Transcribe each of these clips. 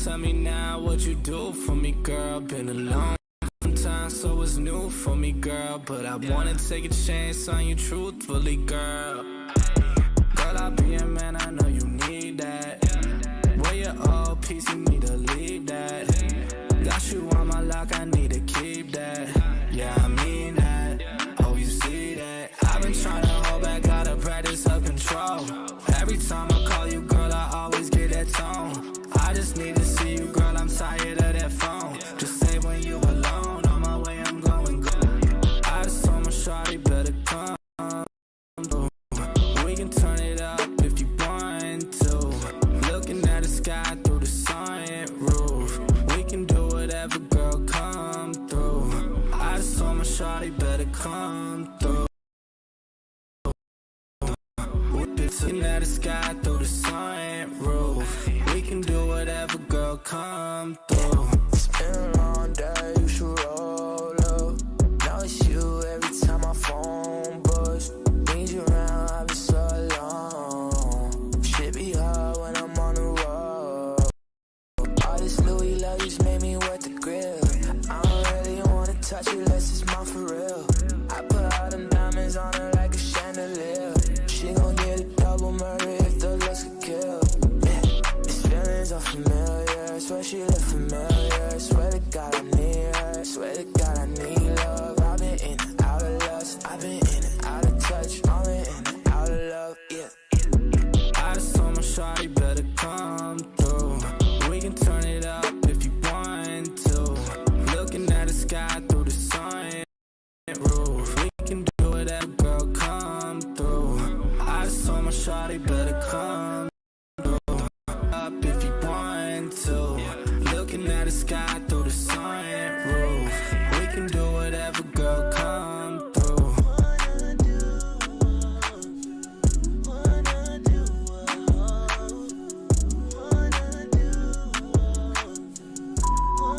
tell me now what you do for me, girl. Been alone sometimes, so it's new for me, girl. But I wanna take a chance on you truthfully, girl. Girl, I'll be a man, I know you need that. Where your old piece, you need to leave that. Got you on my lock, I need to keep that. Yeah, I mean that. Oh, you see that? I've been trying to hold back, gotta practice self-control. Every time I call you, girl, I always get that tone. I just need to see you, girl, I'm tired of that phone. Just say when you alone, on my way, I'm going, go. I just told my shawty, better come. We can turn it up if you want to. Looking at the sky through the sunroof. We can do whatever, girl, come through. I just told my shawty, better come through. Looking at the sky through the sunroof. We can do whatever, girl, come through. It's been a long day, you should roll up. Now it's you every time my phone buzz. Need you around, I've been so alone. Shit be hard when I'm on the road. All this Louis love just made me wet the grill. I don't really wanna touch it unless it's mine for real. I put all them diamonds on her like a chandelier. She gon' get a double murder if the looks could kill. Yeah, these feelings are familiar. Swear she look familiar. Swear to God I need her. Swear to God I need love. I've been in and out of lust. I've been in and out of touch. I've been in and out of love. Yeah. I just told my shawty, better come through. We can turn it up if you want to. Looking at the sky through the sunroof. We can do whatever, girl, come through. I just told my shawty, better come through. Up if you want to. Looking at the sky through the sunroof. We can do whatever, girl, come through.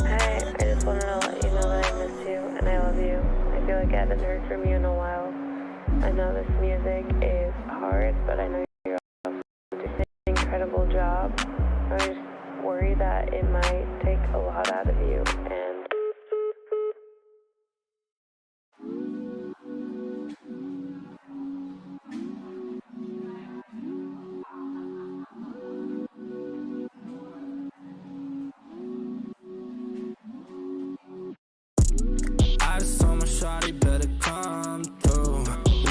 Hi, I just wanted to let you know that I miss you and I love you. I feel like I haven't heard from you in a while. I know this music is hard, but I know you're also doing an incredible job. I just worry that it might take a lot out of you, and I just told my shawty, better come through.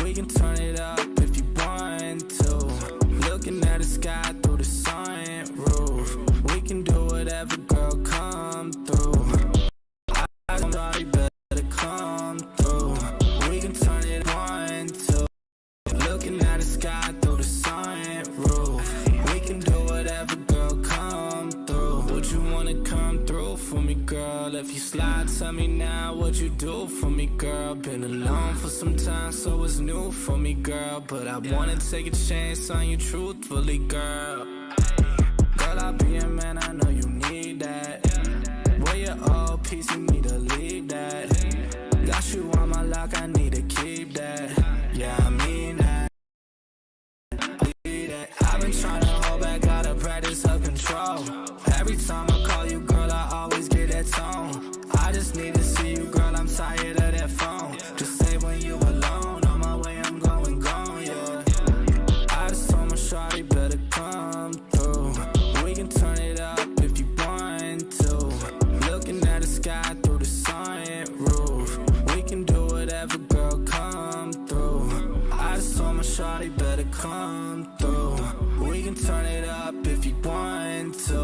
We can turn it up if you want to. Looking at the sky through the sunroof. We can do whatever, girl, come through. I just told my shawty, better come through. We can turn it on to. Looking at the sky through the sunroof. We can do whatever, girl, come through. Would you wanna come through for me, girl? If you slide, tell me now what you do for me, girl. Been alone for some time, so it's new for me, girl. But I wanna take a chance on you truthfully, girl. Girl, I'll be a man, I know you need that. Where your old piece, you need to leave that. Got you on my lock, I need to keep that. Yeah, I mean that. I've been trying to hold back, gotta practice self-control. Every time I call you, girl, I always get that tone. I just need to see you, girl, I'm tired of that phone. Just say when you alone, on my way, I'm going, gone, yeah. I just told my shawty, better come through. We can turn it up if you want to. Looking at the sky through the sunroof. We can do whatever, girl, come through. I just told my shawty, better come through. We can turn it up if you want to.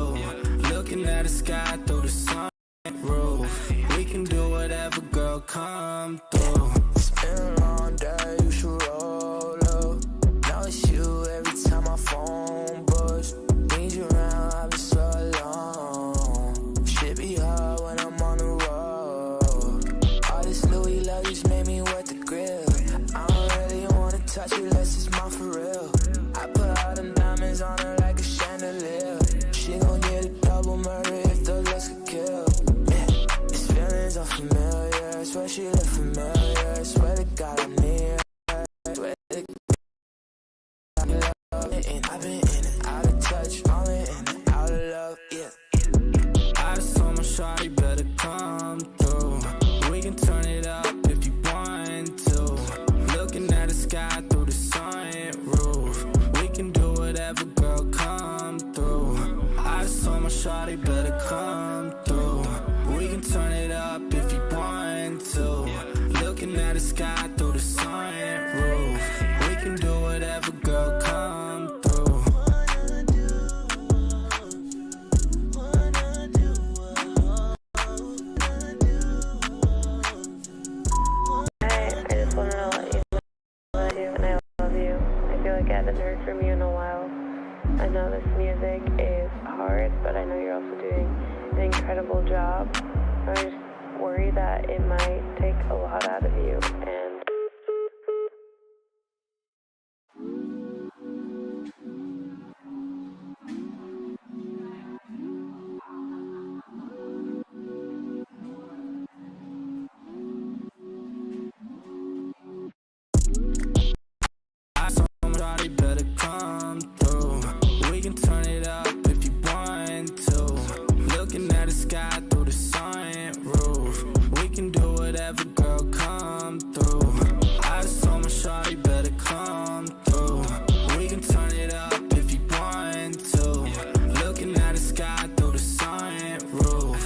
Looking at the sky through the sunroof. We can do whatever, girl, come through. It's been a long day, you should roll up. Now it's you every time my phone buzz. Need you around, I've been so alone. Shit be hard when I'm on the road. All this Louis love just made me wet the grill. I don't really wanna touch it unless it's mine for real. I put all them diamonds on her like a chandelier. She gon' get a double murder if the looks could kill. Yeah, these feelings are familiar. Swear she look familiar. Swear to God I need her. Swear to God I love it. And I've been in and out of touch. I've been in and out of love. Yeah. sky through the sunroof. We can do whatever, girl, come through. I just wanted to let you know I love you and I love you. I feel like I haven't heard from you in a while. I know this music is hard, but I know you're also doing an incredible job. I just worry that it might take a lot out of you, and I saw somebody better come through. We can turn it up if you want to. Looking at the sky through the sunroof. We can do whatever, girl, come through. I just told my shawty better come through. We can turn it up if you want to. Looking at the sky through the sunroof.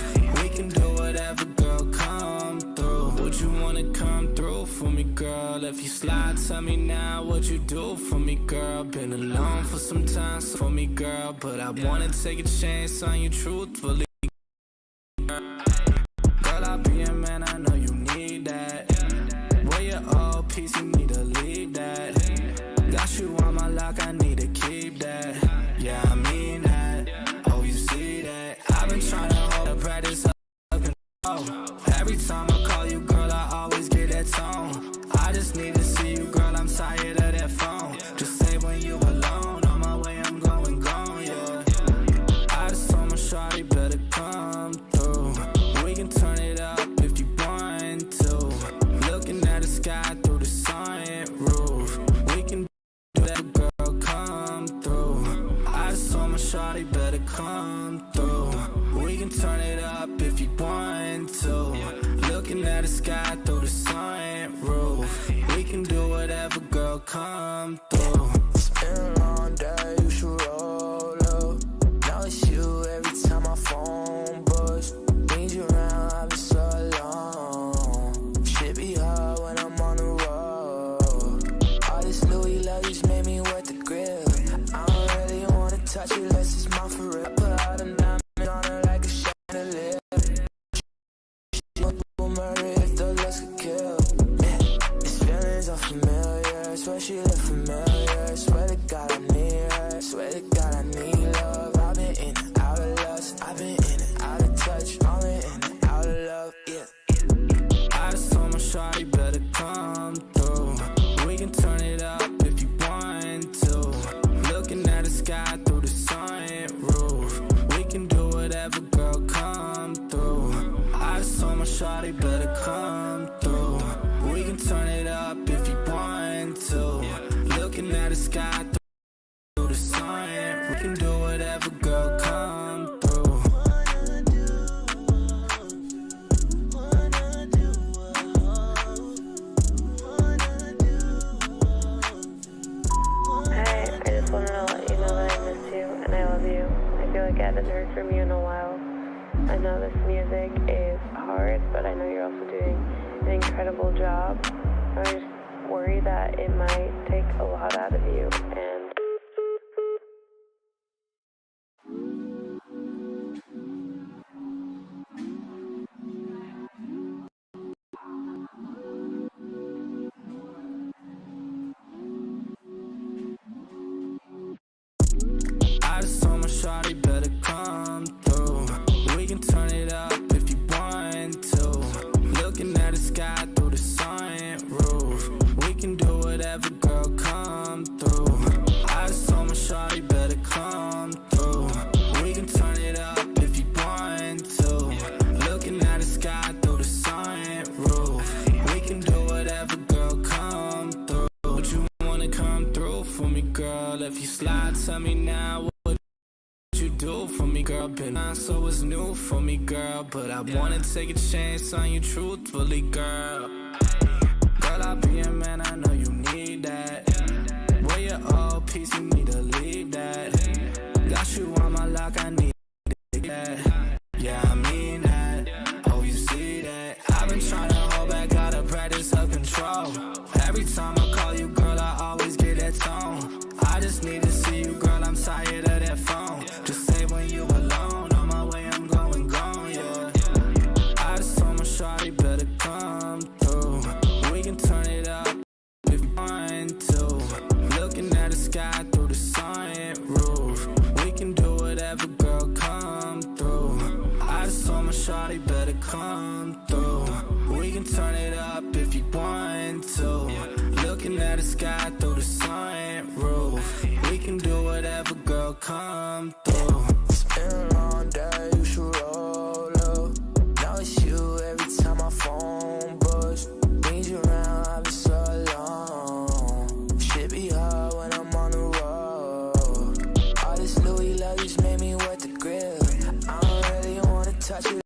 We can do whatever, girl, come through. Would you wanna come through for me, girl? If you slide, tell me now what you do for me, girl. Been alone for some time, so for me, girl, but I wanna take a chance on you truthfully. Girl, I'll be a man, I know you need that. Where your old piece, you need to leave that. Got you on my lock, I need to keep that. Yeah, I mean that. Oh, you see that? I've been trying to hold the practice up control. Every time I call you, girl, I always get that tone. I just need to see you, girl, I'm tired of that phone. Just say when you alone, on my way, I'm going gone, yeah. I just told my shawty better come through. We can turn it up if you want to. Looking at the sky through the sunroof. We can do that, girl, come through. I just told my shawty better come through. We can turn it up if you want to. Looking at the sky through the sunroof. We can do whatever, girl, come through. It's been a long day, you should roll up. Now it's you every time my phone buzz. Need you around, I've been so alone. Shit be hard when I'm on the road. All this Louis luggage made me wet the grill. I don't really wanna touch it unless it's mine for real. I put all the diamonds on her like a chandelier. She will murder if the looks could kill. These feelings are familiar, swear she look familiar. Swear to God I need her, swear to God I need love. I've been in and out of lust, I've been in and out of touch, all in and out of love, yeah. I just told my shawty better come through. We can turn it up if you want to. Looking at the sky through the sunroof. We can do whatever, girl, come through. I just told my shawty better come through. We can turn it up if you want to. Looking at the sky through the sun. We can do whatever, girl, come through. I just wanted to let you know that I miss you and I love you. I feel like I haven't heard from you in a while. I know this music is hard, but I know you're also doing an incredible job. I just worry that it might take a lot out of you, and I just told my shawty better come through. We can turn it up if you want to. Looking at the sky through the sunroof. We can do whatever, girl, come through. I just told my shawty better come through. We can turn it up if you want to. Looking at the sky through the sunroof. We can do whatever, girl, come through. Would you wanna come through for me, girl? If you slide, tell me now what you do for me, girl. Been on, so it's new for me, girl, but I wanna take a chance on you truthfully, girl. Girl, I'll be a man, I know you need that. Where your old piece, you need to leave that. Got you on my lock, I need that. Yeah, I mean that. Oh, you see that? I've been trying to hold back, gotta practice self-control. better come through. We can turn it up if you want to. Looking at the sky through the sunroof. We can do whatever, girl, come through. I just told my shawty better come through. We can turn it up if you want to. Looking at the sky through the sunroof. We can do whatever, girl, come through. It's been a long day, you should roll up. Now it's you every time my phone buzz. Need you around, I've been so alone. Shit be hard when I'm on the road. All this Louis luggage made me wet the grill. I don't really wanna touch it,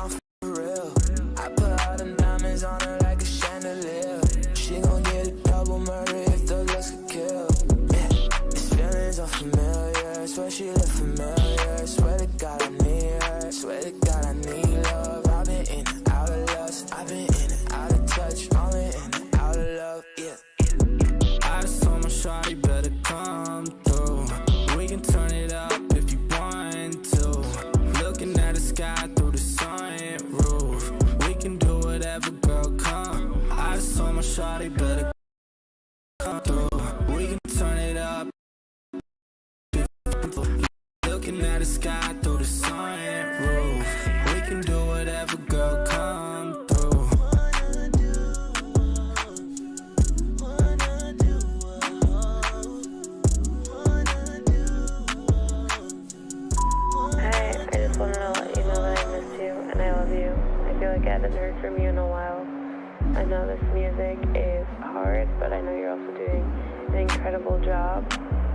I'm for real. I put all the diamonds on her like a chandelier. She gon' get a double murder if the looks could kill. Yeah, these feelings are familiar, swear she look familiar. Swear to God I need her, swear to God I need love. I've been in and out of lust, I've been in and out of touch, all in and out of love, yeah. I just told my shawty better come through. We can turn it up if you want to. Looking at the sky through the sunroof. We can do whatever, girl, come. I just told my shawty better come through. We can turn it up. Looking at the sky through the sunroof. We can do whatever, girl, come through. Hi, I just wanted to let you know that I miss you and I love you. I feel like I haven't heard from you in a while. I know this music is hard, but I know you're also doing an incredible job.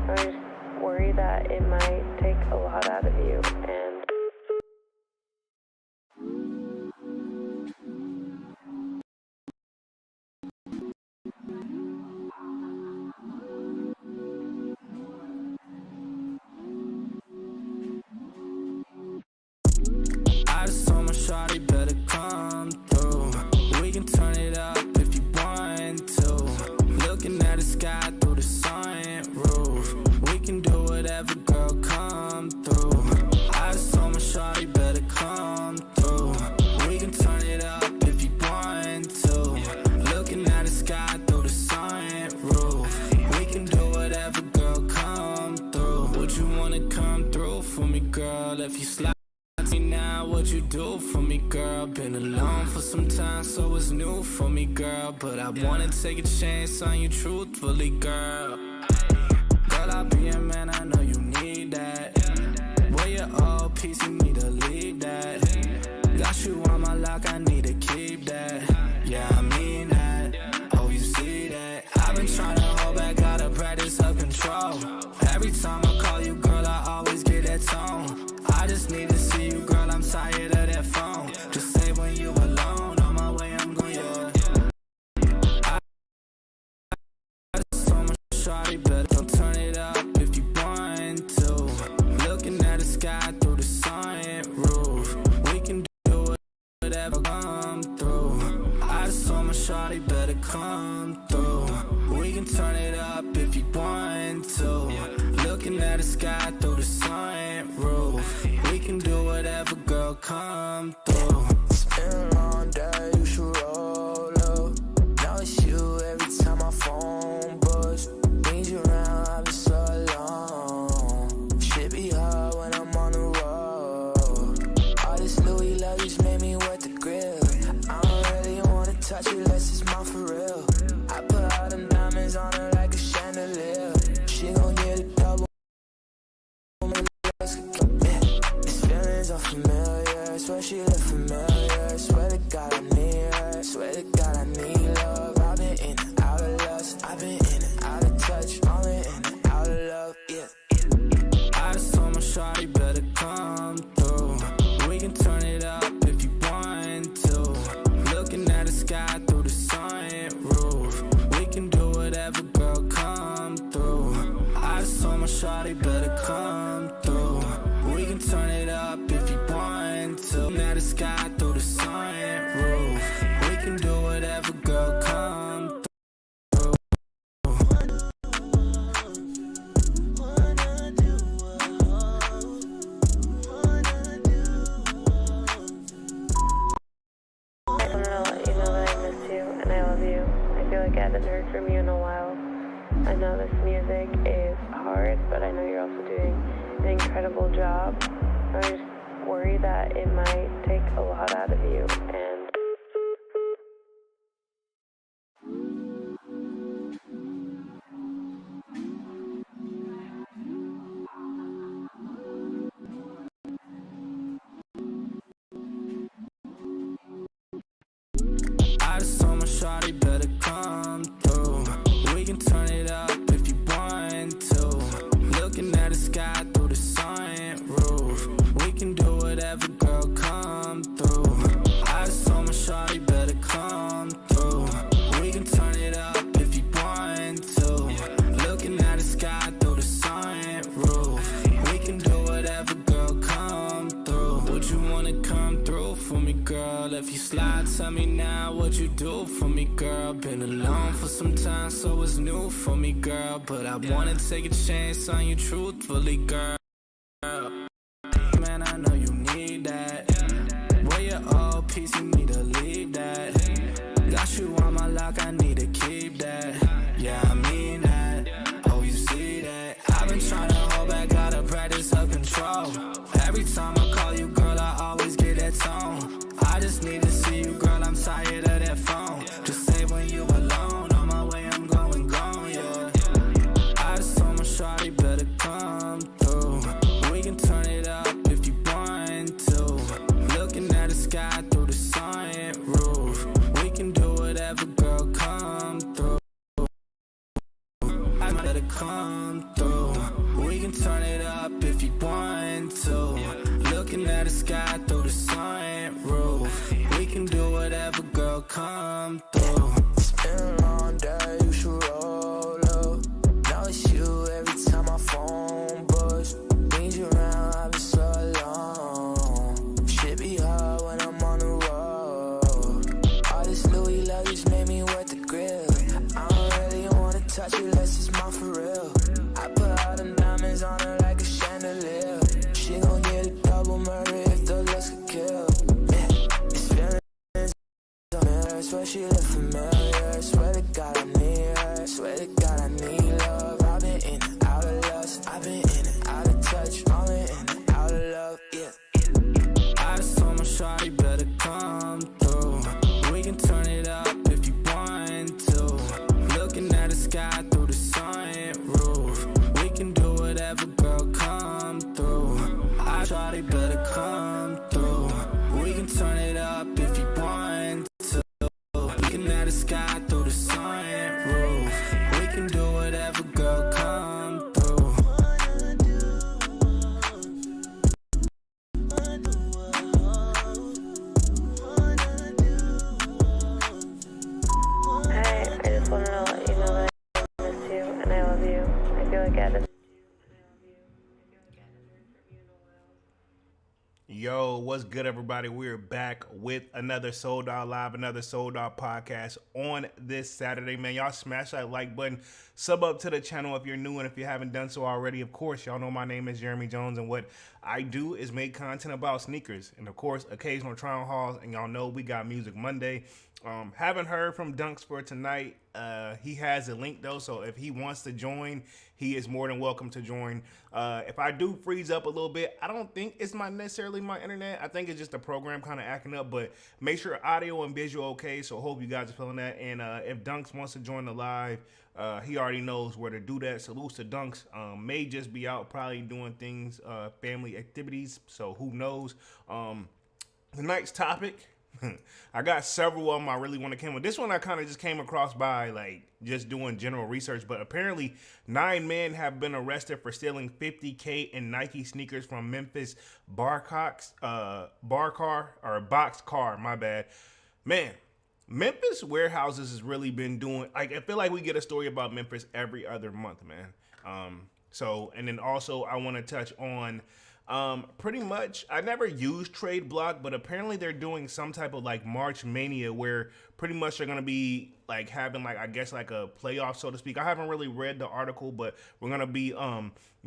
I just worry that it might take a lot out of you, and I just told my shawty better come through. We can turn it up if you want to. Looking at the sky through the sunroof. We can do whatever, girl, come through. I just told my shawty better come through. We can turn it up if you want to. Looking at the sky through the sunroof. We can do whatever, girl, come through. Would you wanna come through for me, girl? If you slide me now, what you do for me, girl? Been alone for some time, so it's new for me, girl. But I wanna take a chance on you truthfully, girl. Girl, I'll be a man, I know you need that. Where your old piece, you need to leave that. Got you on my lock, I need to keep that. Yeah, I mean that. Oh, you see that? I've been trying to hold back, gotta practice self-control. Every time I call you, girl, I always get that tone. I just need to see you, girl, I'm tired of that phone. Just say when you alone, on my way, I'm going, yeah. I just told my shawty better don't turn it up if you want to. Looking at the sky through the sunroof. We can do whatever, come through. I just told my shawty better come through. We can turn it up if you want to. Looking at the sky through the sunroof. We can do whatever, girl, come through. It's been a long day, you should roll up. Now it's you every time my phone buzz. Need you around, I've been so alone. Shit be hard when I'm on the road. All this Louis luggage made me wet the grill. I don't really wanna touch it unless it's mine for real. I put all the diamonds on her like a chandelier. She gon' get a double. These feelings are familiar, swear she look familiar. Swear to God I need her, swear to God I need love. I've been in and out of lust, I've been in and out of touch, all in and out of love, yeah. I just told my shawty better come through. We can turn it up if you want to. Looking at the sky through the sunroof. We can do whatever, girl, come through. I just told my shawty better come through. We can turn it up if you want to. Looking at the sky through the sunroof. We can do whatever, girl, come through. I just wanted to let like I haven't heard from you in a while. I know this music is hard, but I know you're also doing an incredible job. I just worry that it might take a lot out of you, and I just told my shawty better come through. We can turn it up if you want to. Looking at the sky through the sunroof. We can do whatever, girl, come through. I just told my shawty better come through. We can turn it up if you want to. Looking at the sky through the sunroof. We can do whatever, girl, come through. Would you wanna come through for me, girl? If you slide, tell me now what you do for me, girl. Been alone for some time, so it's new for me, girl. But I wanna take a chance on you truthfully, girl. Man, I know you need that. Where your old piece, you need to leave that. Got you on my lock, I need to keep that. Yeah, I mean that. Oh, you see that? I've been trying to hold back, gotta practice self-control. Every time I call you, girl, I always get that tone. I just need to see you, girl, I'm tired of that phone. Just say when you alone, on my way, I'm going gone, yeah. I just told my shawty better come through. We can turn it up if you want to. Looking at the sky through the sunroof. We can do whatever, girl, come through. I better come through. We can turn it up if you want to. Looking at the sky through the sunroof. We can do whatever, girl, come through. It's been a long day, you should roll up. Now it's you every time my phone buzz. Need you around, I've been so long. Shit be hard when I'm on the road. All this Louis luggage made me wet the grill. I don't really wanna touch it unless it's mine for real. I put all them diamonds on her like a chandelier. She gon' get a double murder if the looks could kill. Yeah, it's feelings on her, swear she look familiar. Swear to God I need her, swear to God I need love. I've been in and out of lust, I've been in and out of touch, falling in and out of love, yeah. I just told my shawty better come through. We can turn it up if you want to. Looking at the sky through the sunroof. We can do whatever, girl, come through. I shawty better come through. We can turn it up if you want to. Looking at the sky through the sunroof. We can do whatever, girl, come through. hey, I just wanted to let you know that I miss you and I love you. I feel like I haven't. Yo, what's good, everybody? We're back with another Sold Out Live, another Sold Out podcast on this Saturday, man. Y'all smash that like button, sub up to the channel if you're new, and if you haven't done so already, of course, y'all know my name is Jeremy Jones, and what I do is make content about sneakers, and of course, occasional trial hauls, and y'all know we got Music Monday. Haven't heard from Dunks for tonight. He has a link though, so if he wants to join, he is more than welcome to join. If I do freeze up a little bit, I don't think it's necessarily my internet. I think it's just the program kind of acting up, but make sure audio and visual okay, so hope you guys are feeling that. And if Dunks wants to join the live, he already knows where to do that. Salutes to Dunks. May just be out probably doing things, family activities, so who knows. Tonight's topic, I got several of them I really want to come with. This one I kind of just came across by like just doing general research, but apparently 9 men have been arrested for stealing $50K in Nike sneakers from Memphis boxcar, my bad. Man, Memphis warehouses has really been doing, like, I feel like we get a story about Memphis every other month, man. So, and then also I want to touch on Pretty much, I never used Trade Block, but apparently they're doing some type of like March Mania where pretty much they're gonna be like having like I guess like a playoff, so to speak. I haven't really read the article, but we're gonna be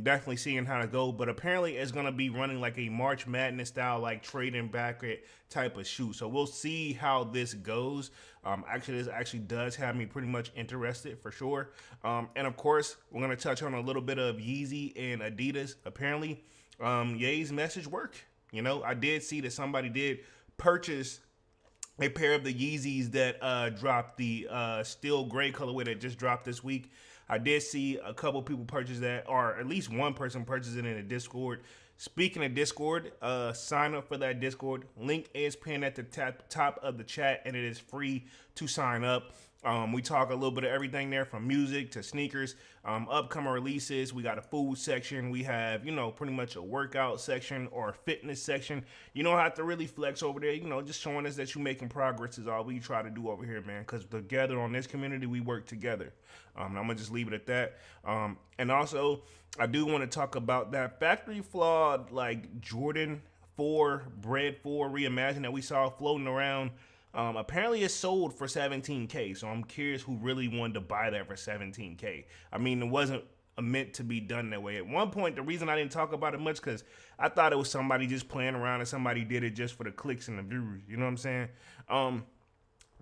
definitely seeing how to go. But apparently it's gonna be running like a March Madness style like trade and bracket type of shoe. So we'll see how this goes. Actually, this actually does have me pretty much interested for sure. And of course, we're gonna touch on a little bit of Yeezy and Adidas. Apparently, Ye's message worked. You know, I did see that somebody did purchase a pair of the Yeezys that dropped the steel gray colorway that just dropped this week. I did see a couple people purchase that, or at least one person purchased it in the Discord. Speaking of Discord, sign up for that Discord. Link is pinned at the top of the chat, and it is free to sign up. We talk a little bit of everything there, from music to sneakers, upcoming releases. We got a food section. We have, you know, pretty much a workout section or a fitness section. You don't have to really flex over there. You know, just showing us that you're making progress is all we try to do over here, man. Because together on this community, we work together. I'm going to just leave it at that. And also, I do want to talk about that factory flawed, like Jordan 4, Bred 4 reimagined that we saw floating around. Apparently it's sold for $17K, so I'm curious who really wanted to buy that for $17K. I mean, it wasn't meant to be done that way. At one point, the reason I didn't talk about it much because I thought it was somebody just playing around and somebody did it just for the clicks and the views. You know what I'm saying?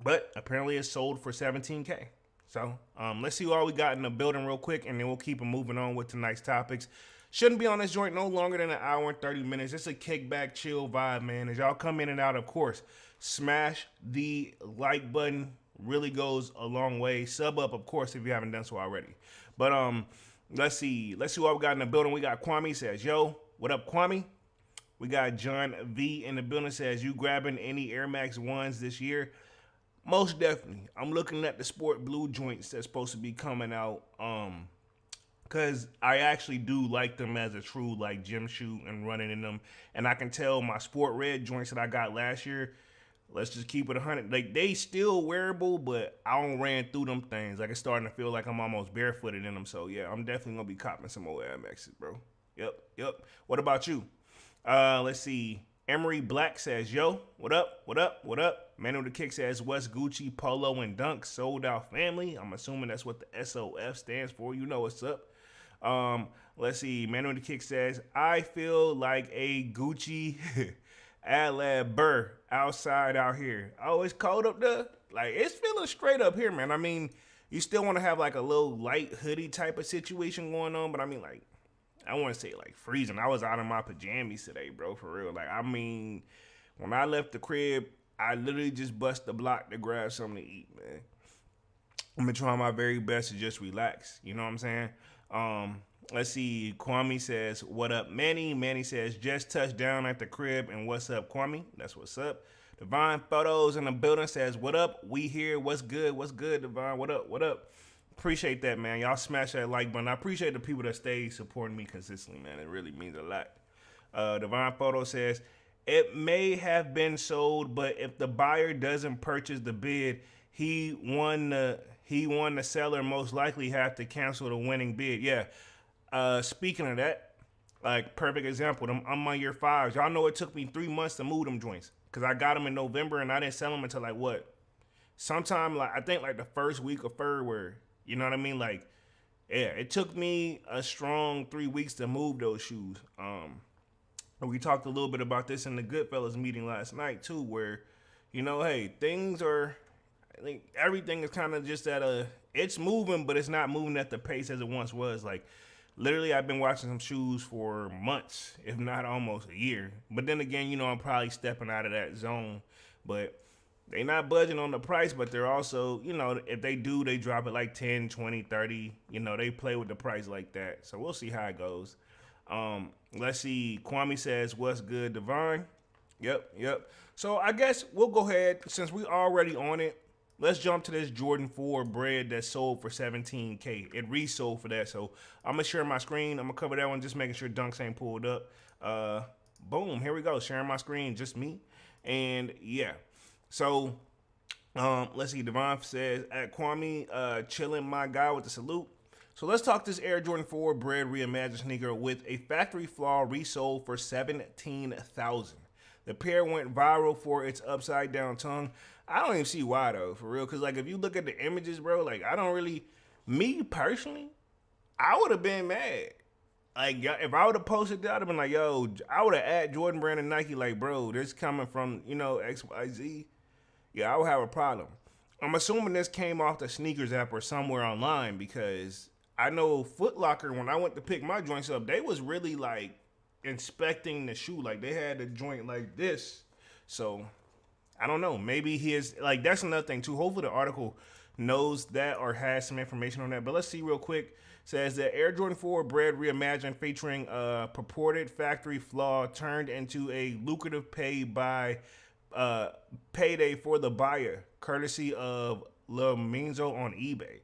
But apparently it's sold for $17K. So let's see what we got in the building real quick, and then we'll keep it moving on with tonight's topics. Shouldn't be on this joint no longer than an hour and 30 minutes. It's a kickback, chill vibe, man. As y'all come in and out, of course, smash the like button. Really goes a long way. Sub up, of course, if you haven't done so already. But let's see what we got in the building. We got Kwame says, yo, what up, Kwame? We got John V in the building says, you grabbing any Air Max 1s this year? Most definitely. I'm looking at the sport blue joints that's supposed to be coming out. Because I actually do like them as a true like gym shoe and running in them. And I can tell my sport red joints that I got last year, let's just keep it 100. Like, they still wearable, but I don't ran through them things. Like, it's starting to feel like I'm almost barefooted in them. So, yeah, I'm definitely going to be copping some more Air Maxes, bro. Yep. What about you? Let's see. Emery Black says, yo, what up? Manu the Kick says, West Gucci, Polo, and Dunk sold out family. I'm assuming that's what the SOF stands for. You know what's up. Let's see. Manu the Kick says, I feel like a Gucci Ad Burr outside out here. Oh, it's cold up there? Like, it's feeling straight up here, man. I mean, you still want to have like a little light hoodie type of situation going on, but I mean, like, I want to say like freezing. I was out in my pajamas today, bro, for real. Like, I mean, when I left the crib, I literally just bust the block to grab something to eat, man. I'm gonna try my very best to just relax. You know what I'm saying? Let's see. Kwame says, what up, Manny? Manny says, just touched down at the crib, and what's up, Kwame? That's what's up. Divine Photos in the building says, what up? We here. What's good? Divine? What up? Appreciate that, man. Y'all smash that like button. I appreciate the people that stay supporting me consistently, man. It really means a lot. Divine Photo says, it may have been sold, but if the buyer doesn't purchase the bid, he won the seller most likely have to cancel the winning bid. Yeah. Speaking of that, like, perfect example, I'm on year 5. Y'all know it took me 3 months to move them joints because I got them in November and I didn't sell them until like what? Sometime like I think like the first week of February. You know what I mean? Like, yeah, it took me a strong 3 weeks to move those shoes. We talked a little bit about this in the Goodfellas meeting last night too, where, you know, hey, I think everything is kind of just it's moving, but it's not moving at the pace as it once was. Like, literally, I've been watching some shoes for months, if not almost a year. But then again, you know, I'm probably stepping out of that zone. But they not budging on the price, but they're also, you know, if they do, they drop it like 10, 20, 30. You know, they play with the price like that. So we'll see how it goes. Let's see. Kwame says, what's good, Divine? Yep. So I guess we'll go ahead, since we already on it. Let's jump to this Jordan 4 Bred that sold for $17K. It resold for that. So I'm going to share my screen. I'm going to cover that one, just making sure Dunks ain't pulled up. Boom. Here we go. Sharing my screen. Just me. And yeah. So let's see. Devon says, at Kwame, chilling my guy with the salute. So let's talk this Air Jordan 4 Bred reimagined sneaker with a factory flaw resold for $17,000. The pair went viral for its upside down tongue. I don't even see why though, for real. Cause like if you look at the images, bro, like I don't really, me personally, I would have been mad. Like if I would have posted that, I'd have been like, yo, I would have added Jordan Brand and Nike, like, bro, this coming from, XYZ. Yeah, I would have a problem. I'm assuming this came off the sneakers app or somewhere online because I know Foot Locker, when I went to pick my joints up, they was really like inspecting the shoe. Like they had the joint like this. So I don't know. Maybe he is like, that's another thing too. Hopefully the article knows that or has some information on that. But let's see real quick. Says that Air Jordan 4 Bred reimagined featuring a purported factory flaw turned into a lucrative payday for the buyer, courtesy of Lil Minzo on eBay.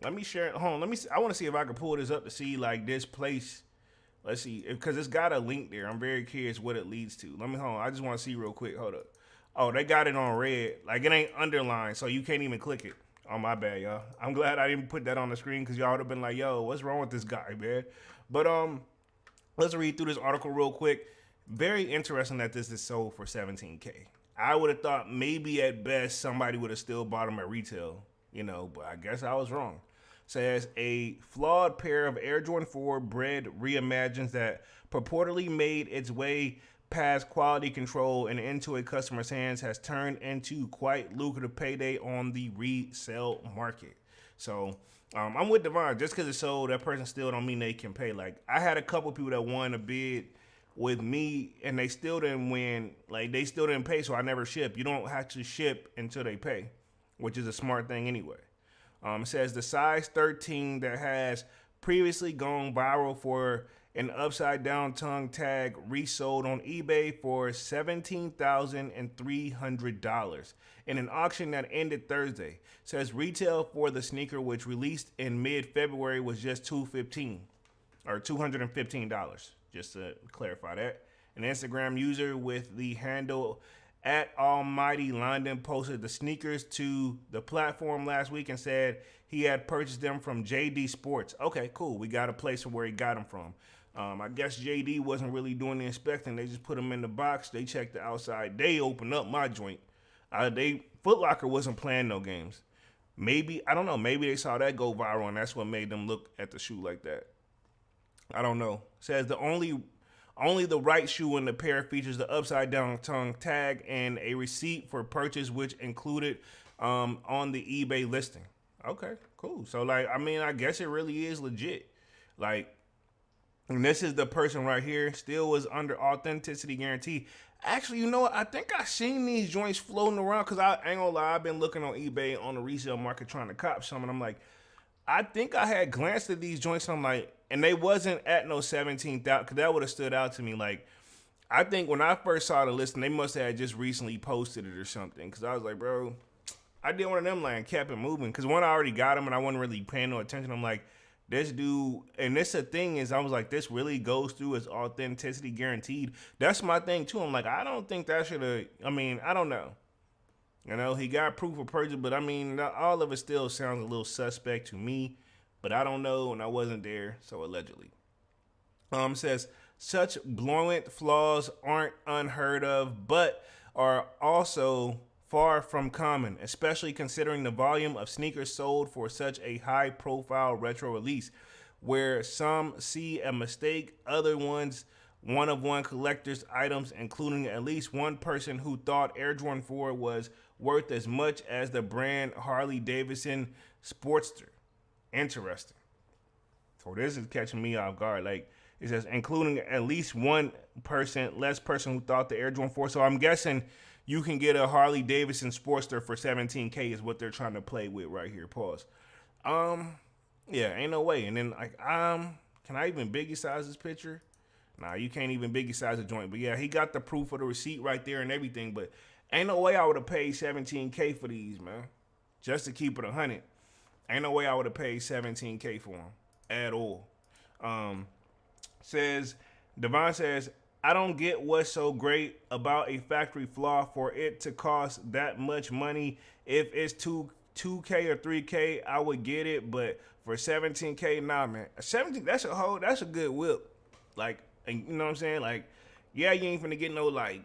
Let me share. Hold on. I want to see if I can pull this up to see like this place. Let's see, because it's got a link there. I'm very curious what it leads to. Hold on. I just want to see real quick. Hold up. Oh, they got it on red. Like it ain't underlined, so you can't even click it. Oh, my bad, y'all. I'm glad I didn't put that on the screen because y'all would have been like, yo, what's wrong with this guy, man? But let's read through this article real quick. Very interesting that this is sold for $17K. I would have thought maybe at best somebody would have still bought them at retail, but I guess I was wrong. Says a flawed pair of Air Jordan 4 Bred reimagines that purportedly made its way past quality control and into a customer's hands has turned into quite lucrative payday on the resale market. So I'm with Devon. Just because it's sold, that person still don't mean they can pay. Like I had a couple people that won a bid with me and they still didn't win. Like they still didn't pay, so I never ship. You don't have to ship until they pay, which is a smart thing anyway. It says the size 13 that has previously gone viral for an upside down tongue tag resold on eBay for $17,300 in an auction that ended Thursday. Says retail for the sneaker, which released in mid-February, was just $215, just to clarify that. An Instagram user with the handle at Almighty London posted the sneakers to the platform last week and said he had purchased them from JD Sports. Okay, cool. We got a place where he got them from. I guess JD wasn't really doing the inspecting. They just put them in the box. They checked the outside. They opened up my joint. Foot Locker wasn't playing no games. Maybe, I don't know. Maybe they saw that go viral and that's what made them look at the shoe like that. I don't know. Says the only the right shoe in the pair features the upside down tongue tag and a receipt for purchase, which included on the eBay listing. Okay, cool. So like, I guess it really is legit. Like, and this is the person right here, still was under authenticity guarantee. Actually, you know what? I think I seen these joints floating around because I ain't gonna lie, I've been looking on eBay on the resale market trying to cop some, and I'm like, I think I had glanced at these joints, and I'm like, and they wasn't at no 17,000, because that would have stood out to me. Like, I think when I first saw the listing, they must have just recently posted it or something, because I was like, bro, I did one of them, like, kept it moving, because one, I already got them, and I wasn't really paying no attention. I'm like, this dude, and this the thing is, I was like, this really goes through as authenticity guaranteed. That's my thing, too. I'm like, I don't think that should have, I don't know. He got proof of purchase, but all of it still sounds a little suspect to me, but I don't know, and I wasn't there, so allegedly. Says, such blatant flaws aren't unheard of, but are also far from common, especially considering the volume of sneakers sold for such a high-profile retro release, where some see a mistake, other ones one-of-one collector's items, including at least one person who thought Air Jordan 4 was worth as much as the brand Harley-Davidson Sportster. Interesting. So this is catching me off guard. Like, it says, including at least one person, less person who thought the Air Jordan 4. So I'm guessing you can get a Harley-Davidson Sportster for $17K is what they're trying to play with right here. Pause. Yeah, ain't no way. And then, like, can I even biggie size this picture? Nah, you can't even biggie size the joint. But yeah, he got the proof of the receipt right there and everything. But ain't no way I would have paid $17K for these, man. Just to keep it 100. Ain't no way I would have paid $17K for them at all. Devon says, I don't get what's so great about a factory flaw for it to cost that much money if it's too 2K or 3K, I would get it, but for 17K, nah, man. 17, that's a good whip. Like, and you know what I'm saying? Like, yeah, you ain't finna get no, like,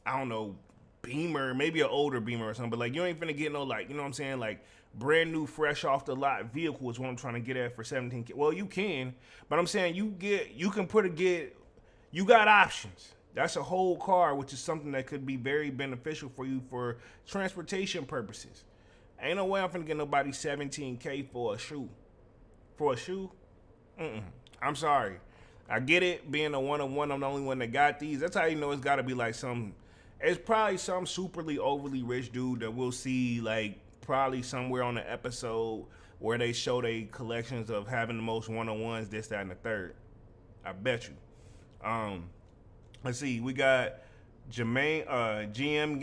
I don't know, Beamer, maybe an older Beamer or something, but like, you ain't finna get no, like, you know what I'm saying? Like, brand new, fresh off the lot vehicle is what I'm trying to get at for 17K. Well, you can, but I'm saying you got options. That's a whole car, which is something that could be very beneficial for you for transportation purposes. Ain't no way I'm finna get nobody 17K for a shoe. For a shoe? I'm sorry. I get it, being a one-on-one, I'm the only one that got these. That's how you know it's gotta be like it's probably some superly overly rich dude that we'll see like probably somewhere on the episode where they show they collections of having the most one-on-ones, this, that, and the third. I bet you. Let's see, we got GM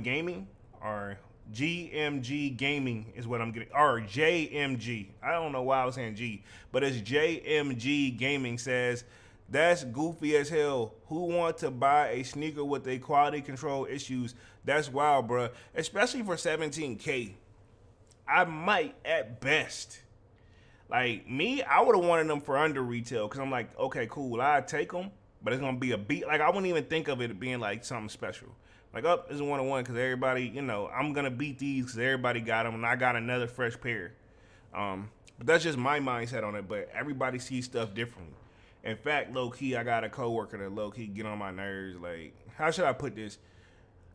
Gaming, or GMG Gaming is what I'm getting, or JMG. I don't know why I was saying G, but it's JMG Gaming says, that's goofy as hell. Who want to buy a sneaker with a quality control issues? That's wild, bro. Especially for 17K. I might at best. Like me, I would have wanted them for under retail because I'm like, okay, cool, I'd take them, but it's gonna be a beat. Like I wouldn't even think of it being like something special. Like, oh, it's a one-on-one because everybody, you know, I'm gonna beat these because everybody got them, and I got another fresh pair. But that's just my mindset on it. But everybody sees stuff differently. In fact, low key, I got a coworker that low key get on my nerves. Like, how should I put this?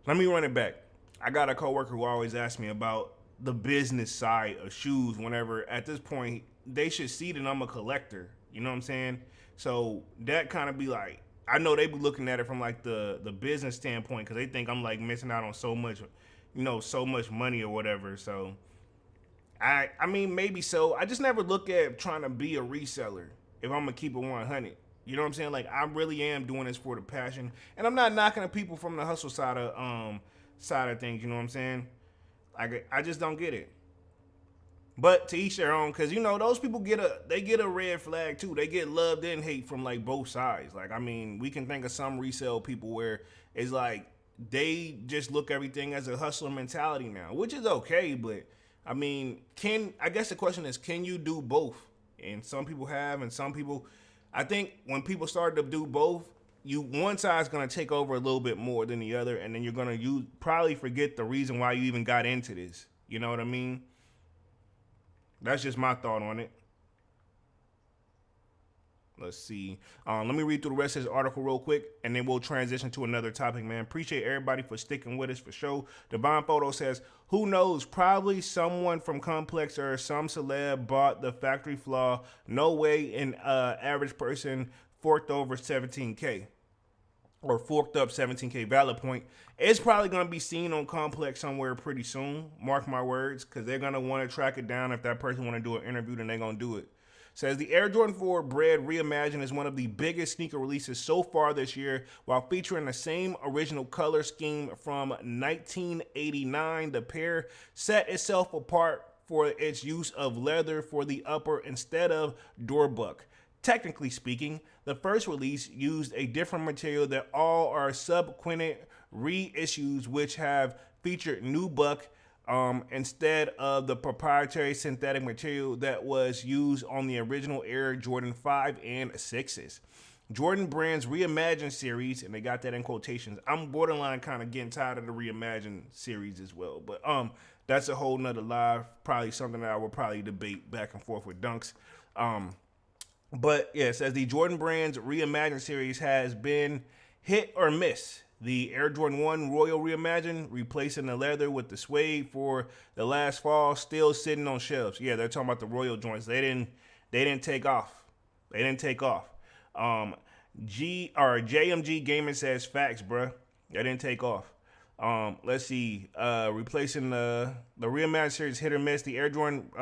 Let me run it back. I got a coworker who always asks me about the business side of shoes. Whenever at this point they should see that I'm a collector. You know what I'm saying? So that kind of be like, I know they be looking at it from like the business standpoint because they think I'm like missing out on so much, you know, so much money or whatever. So I mean, maybe so. I just never look at trying to be a reseller if I'm gonna keep it 100. You know what I'm saying? Like I really am doing this for the passion, and I'm not knocking the people from the hustle side of things. You know what I'm saying? Like I just don't get it. But to each their own, because you know those people get a red flag too. They get loved and hate from like both sides. Like I mean, we can think of some resale people where it's like they just look everything as a hustler mentality now, which is okay. But I mean, I guess the question is, can you do both? And some people have, and some people, I think when people start to do both, one side's gonna take over a little bit more than the other, and then you probably forget the reason why you even got into this. You know what I mean? That's just my thought on it. Let's see. Let me read through the rest of this article real quick, and then we'll transition to another topic, man. Appreciate everybody for sticking with us for sure. Divine Photo says, who knows? Probably someone from Complex or some celeb bought the factory Flaw. No way an average person forked over 17K. Or forked up 17K. Valid point. It's probably going to be seen on Complex somewhere pretty soon. Mark my words, because they're going to want to track it down. If that person want to do an interview, then they're going to do it. Says the Air Jordan 4 Bred Reimagined is one of the biggest sneaker releases so far this year, while featuring the same original color scheme from 1989. The pair set itself apart for its use of leather for the upper instead of Dorbuck. Technically speaking, the first release used a different material that all are subsequent reissues, which have featured nubuck instead of the proprietary synthetic material that was used on the original Air Jordan 5 and 6s. Jordan Brand's Reimagined series, and they got that in quotations. I'm borderline kind of getting tired of the Reimagined series as well, but that's a whole nother live, probably something that I would probably debate back and forth with Dunks. But yeah, it says the Jordan Brand's Reimagined series has been hit or miss. The Air Jordan 1 Royal Reimagined, replacing the leather with the suede for the last fall, still sitting on shelves. Yeah, they're talking about the Royal joints. They didn't take off. They didn't take off. JMG Gaming says facts, bruh. They didn't take off. Let's see. Replacing the Reimagined series hit or miss. The Air Jordan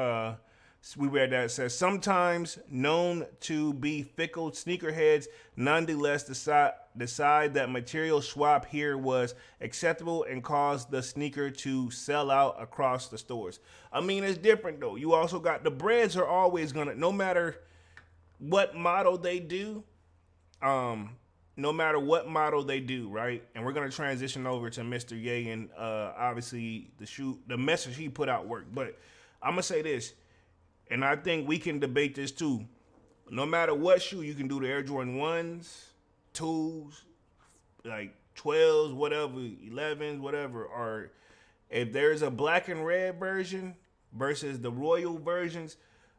we read that. It says, sometimes known to be fickle sneakerheads, nonetheless decide that material swap here was acceptable and caused the sneaker to sell out across the stores. I mean, it's different though. You also got the Breds are always gonna, no matter what model they do, no matter what model they do, right? And we're gonna transition over to Mr. Ye, and obviously the message he put out worked. But I'm gonna say this, and I think we can debate this too. No matter what shoe, you can do the Air Jordan 1s, 2s, like 12s, whatever, 11s, whatever. Or if there's a black and red version versus the royal versions,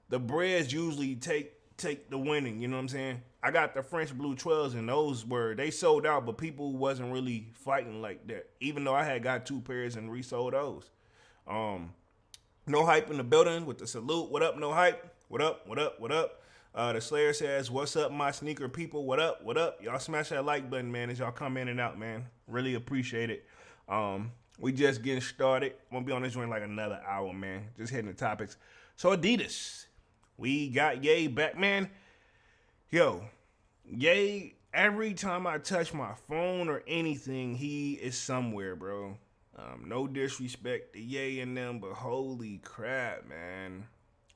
the Breds usually take the winning, you know what I'm saying? I got the French blue 12s, and they sold out, but people wasn't really fighting like that, even though I had got 2 pairs and resold those. No Hype in the building with the salute. What up, No Hype? What up, what up, what up? The Slayer says, what's up, my sneaker people? What up, what up? Y'all smash that like button, man, as y'all come in and out, man. Really appreciate it. We just getting started. Won't be on this joint like another hour, man. Just hitting the topics. So Adidas, we got Ye back, man. Yo, Ye, every time I touch my phone or anything, he is somewhere, bro. No disrespect to Ye and them, but holy crap, man.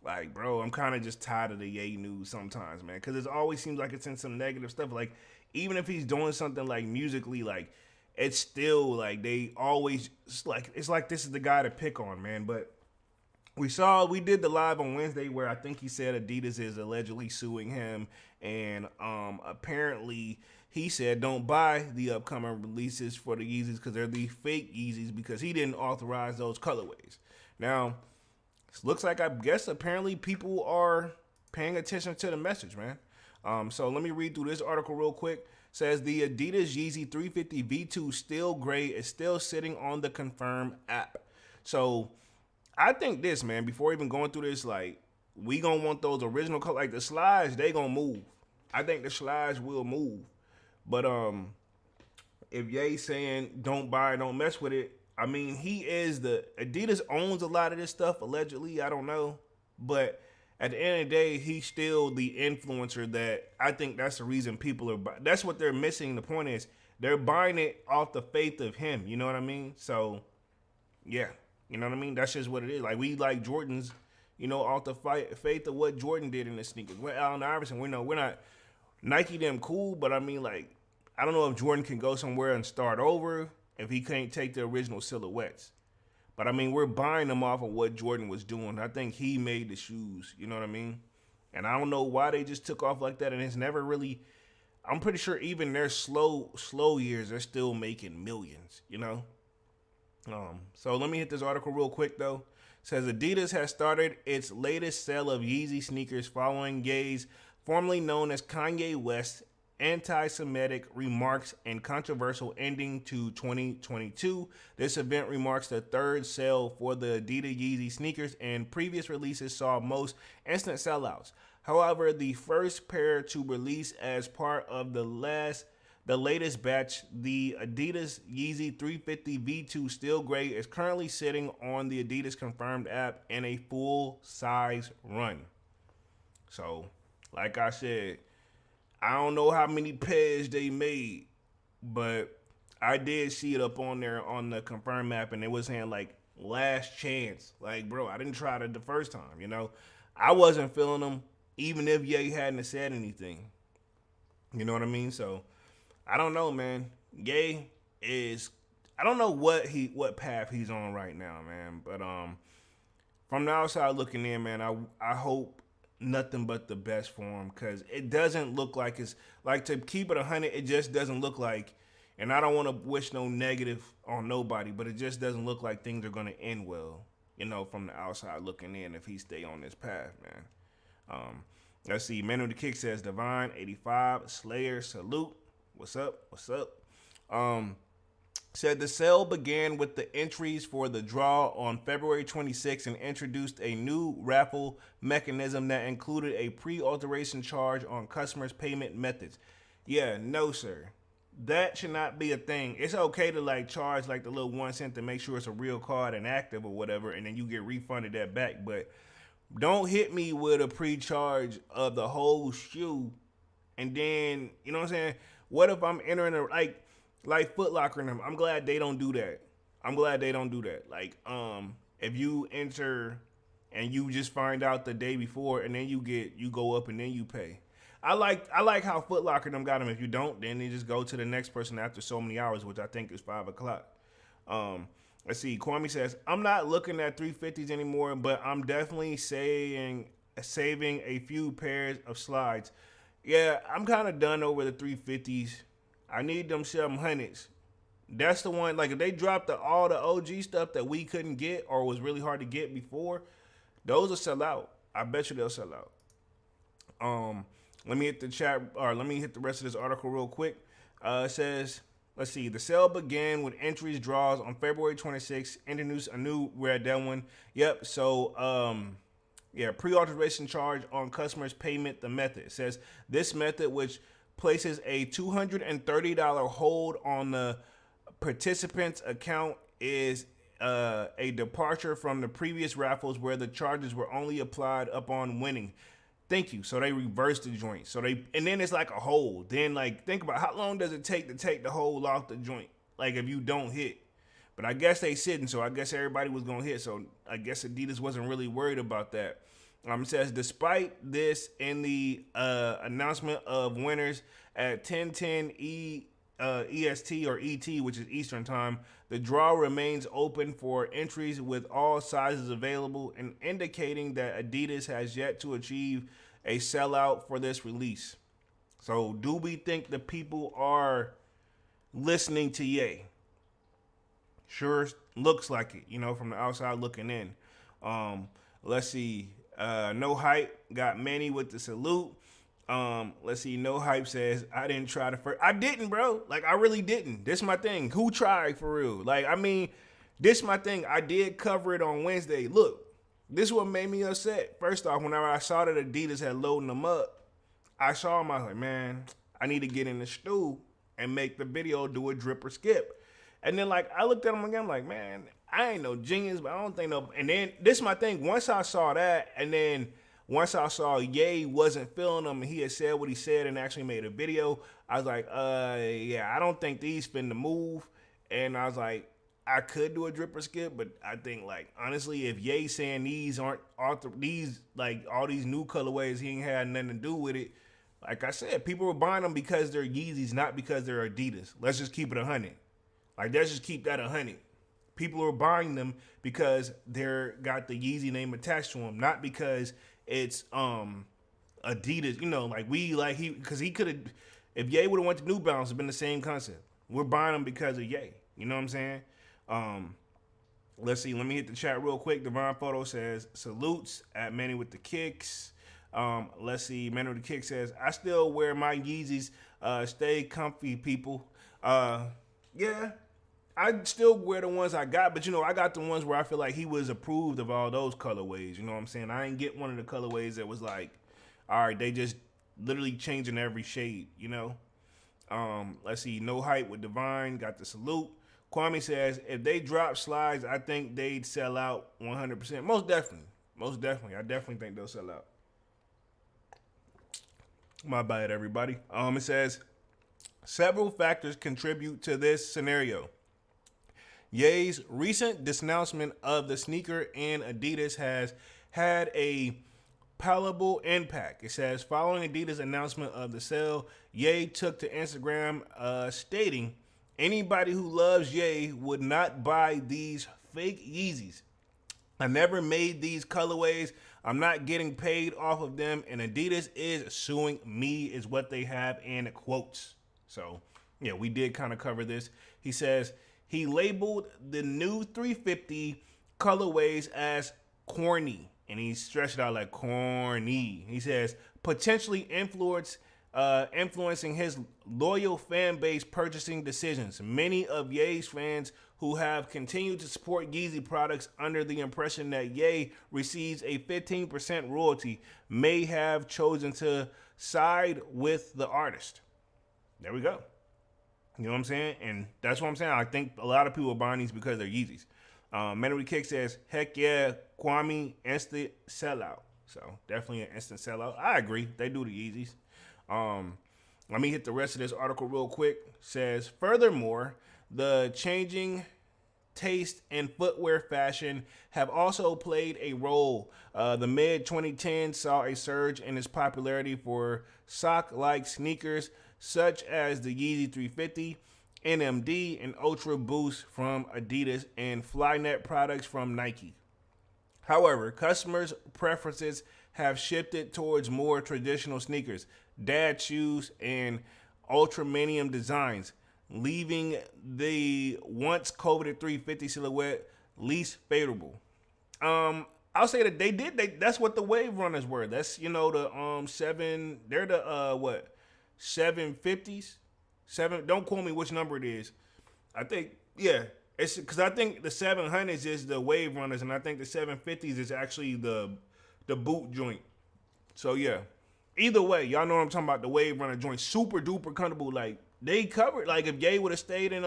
Like, bro, I'm kind of just tired of the Ye news sometimes, man, because it always seems like it's in some negative stuff. Like, even if he's doing something like musically, like, it's still like they always it's like this is the guy to pick on, man. But we did the live on Wednesday where I think he said Adidas is allegedly suing him, and apparently he said don't buy the upcoming releases for the Yeezys because they're the fake Yeezys because he didn't authorize those colorways. Now, it looks like, I guess, apparently people are paying attention to the message, man. So let me read through this article real quick. It says the Adidas Yeezy 350 V2 Still Gray is still sitting on the Confirm app. So I think this, man, before even going through this, like, we gonna want those original colors. Like, the slides, they gonna move. I think the slides will move. But if Ye's saying don't buy it, don't mess with it, I mean, Adidas owns a lot of this stuff, allegedly. I don't know. But at the end of the day, he's still the influencer that I think that's the reason people are buying. That's what they're missing. The point is, they're buying it off the faith of him. You know what I mean? So, yeah. You know what I mean? That's just what it is. Like, we like Jordans, you know, off the faith of what Jordan did in the sneakers. We're Allen Iverson. We're not Nike them cool, but I mean, like, I don't know if Jordan can go somewhere and start over if he can't take the original silhouettes. But I mean, we're buying them off of what Jordan was doing. I think he made the shoes, you know what I mean? And I don't know why they just took off like that, and it's never really, I'm pretty sure even their slow years, they're still making millions, you know? So let me hit this article real quick, though. It says Adidas has started its latest sale of Yeezy sneakers following Ye's, formerly known as Kanye West, anti-Semitic remarks and controversial ending to 2022. This event remarks the third sale for the Adidas Yeezy sneakers, and previous releases saw most instant sellouts. However, the first pair to release as part of the latest batch, the Adidas Yeezy 350 V2 Still Gray, is currently sitting on the Adidas Confirmed app in a full-size run. So, like I said, I don't know how many pairs they made, but I did see it up on there on the Confirm app, and it was saying, like, last chance. Like, bro, I didn't try it the first time, you know? I wasn't feeling them, even if Ye hadn't said anything. You know what I mean? So, I don't know, man. Ye is, I don't know what path he's on right now, man. But from the outside looking in, man, I hope nothing but the best for him, because it doesn't look like it's, like, to keep it 100, it just doesn't look like, and I don't want to wish no negative on nobody, but it just doesn't look like things are going to end well, you know, from the outside looking in if he stay on this path, man. Let's see. Man with the Kick says Divine 85 Slayer salute. What's up? What's up? Said the sale began with the entries for the draw on February 26th and introduced a new raffle mechanism that included a pre-authorization charge on customers' payment methods. Yeah, no, sir. That should not be a thing. It's okay to, like, charge, like, the little 1 cent to make sure it's a real card and active or whatever, and then you get refunded that back. But don't hit me with a pre-charge of the whole shoe, and then, you know what I'm saying? What if I'm entering like Foot Locker and them? I'm glad they don't do that. Like, if you enter and you just find out the day before and then you go up and then you pay. I like how Foot Locker them got them. If you don't, then they just go to the next person after so many hours, which I think is 5 o'clock. Let's see. Kwame says, I'm not looking at 350s anymore, but I'm definitely saving a few pairs of slides. Yeah, I'm kind of done over the 350s. I need them 700s. That's the one, like if they dropped all the OG stuff that we couldn't get or was really hard to get before, those will sell out. I bet you they'll sell out. Let me hit the chat, or let me hit the rest of this article real quick. It says, let's see, the sale began with entries draws on February 26th. Introduced a new, read that one. Yep, so, yeah, pre-authorization charge on customers' payment, the method. It says, this method, which places a $230 hold on the participant's account, is a departure from the previous raffles where the charges were only applied upon winning. Thank you. So they reversed the joint. And then it's like a hold. Then like, think about how long does it take to take the hold off the joint? Like if you don't hit. But I guess they sitting, so I guess everybody was going to hit. So I guess Adidas wasn't really worried about that. It says, despite this, in the announcement of winners at 10:10 EST or ET, which is Eastern time, the draw remains open for entries with all sizes available, and indicating that Adidas has yet to achieve a sellout for this release. So do we think the people are listening to Ye? Sure looks like it, you know, from the outside looking in. Let's see. No Hype got Manny with the salute. Let's see. No Hype says, I didn't try the first. I didn't, bro. Like, I really didn't. This my thing. Who tried for real? Like, I mean, this my thing. I did cover it on Wednesday. Look, this is what made me upset. First off, whenever I saw that Adidas had loading them up, I saw them. I was like, man, I need to get in the stew and make the video do a drip or skip. And then, like, I looked at them again, I'm like, man, I ain't no genius, but I don't think no. And then this is my thing. Once I saw that, and then once I saw Ye wasn't feeling them, and he had said what he said and actually made a video, I was like, yeah, I don't think these finna move. And I was like, I could do a drip or skip, but I think, like, honestly, if Ye saying these aren't these, like, all these new colorways, he ain't had nothing to do with it. Like I said, people were buying them because they're Yeezys, not because they're Adidas. Let's just keep it 100. Like, let's just keep that 100. People are buying them because they're got the Yeezy name attached to them, not because it's Adidas. You know, like because he could have, if Ye would have went to New Balance, it'd been the same concept. We're buying them because of Ye. You know what I'm saying? Let's see. Let me hit the chat real quick. Divine Photo says salutes at Manny with the Kicks. Let's see. Manny with the Kicks says, I still wear my Yeezys. Stay comfy, people. Yeah. I still wear the ones I got, but, you know, I got the ones where I feel like he was approved of all those colorways. You know what I'm saying? I ain't get one of the colorways that was like, all right, they just literally changing every shade, you know? Let's see. No Hype with Divine. Got the salute. Kwame says, if they drop slides, I think they'd sell out 100%. Most definitely. Most definitely. I definitely think they'll sell out. My bad, everybody. It says, several factors contribute to this scenario. Ye's recent disannouncement of the sneaker and Adidas has had a palpable impact. It says, following Adidas' announcement of the sale, Ye took to Instagram stating, anybody who loves Ye would not buy these fake Yeezys. I never made these colorways. I'm not getting paid off of them, and Adidas is suing me, is what they have in quotes. So, yeah, we did kind of cover this. He says, he labeled the new 350 colorways as corny, and he stretched it out like corny. He says, potentially influencing his loyal fan base purchasing decisions. Many of Ye's fans who have continued to support Yeezy products under the impression that Ye receives a 15% royalty may have chosen to side with the artist. There we go. You know what I'm saying? And that's what I'm saying. I think a lot of people are buying these because they're Yeezys. Memory Kick says, heck yeah, Kwame, instant sellout. So definitely an instant sellout. I agree. They do the Yeezys. Let me hit the rest of this article real quick. Says, furthermore, the changing taste in footwear fashion have also played a role. The mid-2010s saw a surge in its popularity for sock-like sneakers such as the Yeezy 350, NMD, and Ultra Boost from Adidas, and Flyknit products from Nike. However, customers' preferences have shifted towards more traditional sneakers, dad shoes, and ultra-medium designs, leaving the once coveted 350 silhouette least favorable. I'll say that that's what the Wave Runners were. That's, you know, the they're the 750s. Don't quote me which number it is. I think, yeah. It's because I think the 700s is the Wave Runners, and I think the 750s is actually the boot joint. So yeah, either way, y'all know what I'm talking about. The Wave Runner joint, super duper comfortable. Like they covered. Like if Ye would have stayed in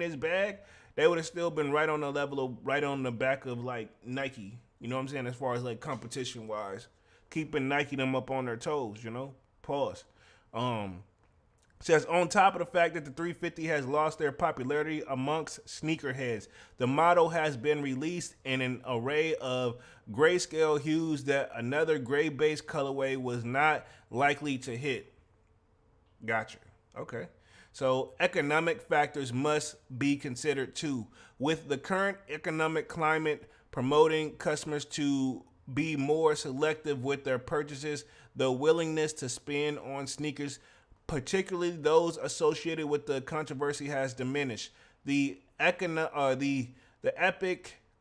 his bag, they would have still been right on the level of right on the back of like Nike. You know what I'm saying? As far as like competition wise, keeping Nike them up on their toes. You know, pause. Says on top of the fact that the 350 has lost their popularity amongst sneakerheads, the model has been released in an array of grayscale hues that another gray-based colorway was not likely to hit. Gotcha. Okay. So economic factors must be considered too. With the current economic climate promoting customers to be more selective with their purchases, the willingness to spend on sneakers, particularly those associated with the controversy, has diminished. The epic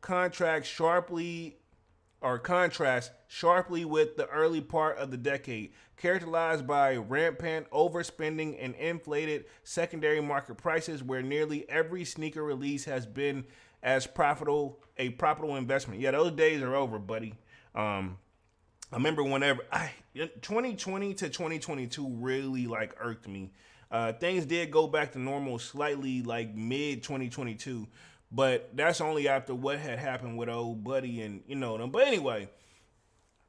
contrast sharply with the early part of the decade, characterized by rampant overspending and inflated secondary market prices, where nearly every sneaker release has been a profitable investment. Yeah, those days are over, buddy. I remember 2020 to 2022 really like irked me. Things did go back to normal slightly like mid 2022, but that's only after what had happened with old buddy and you know them. But anyway,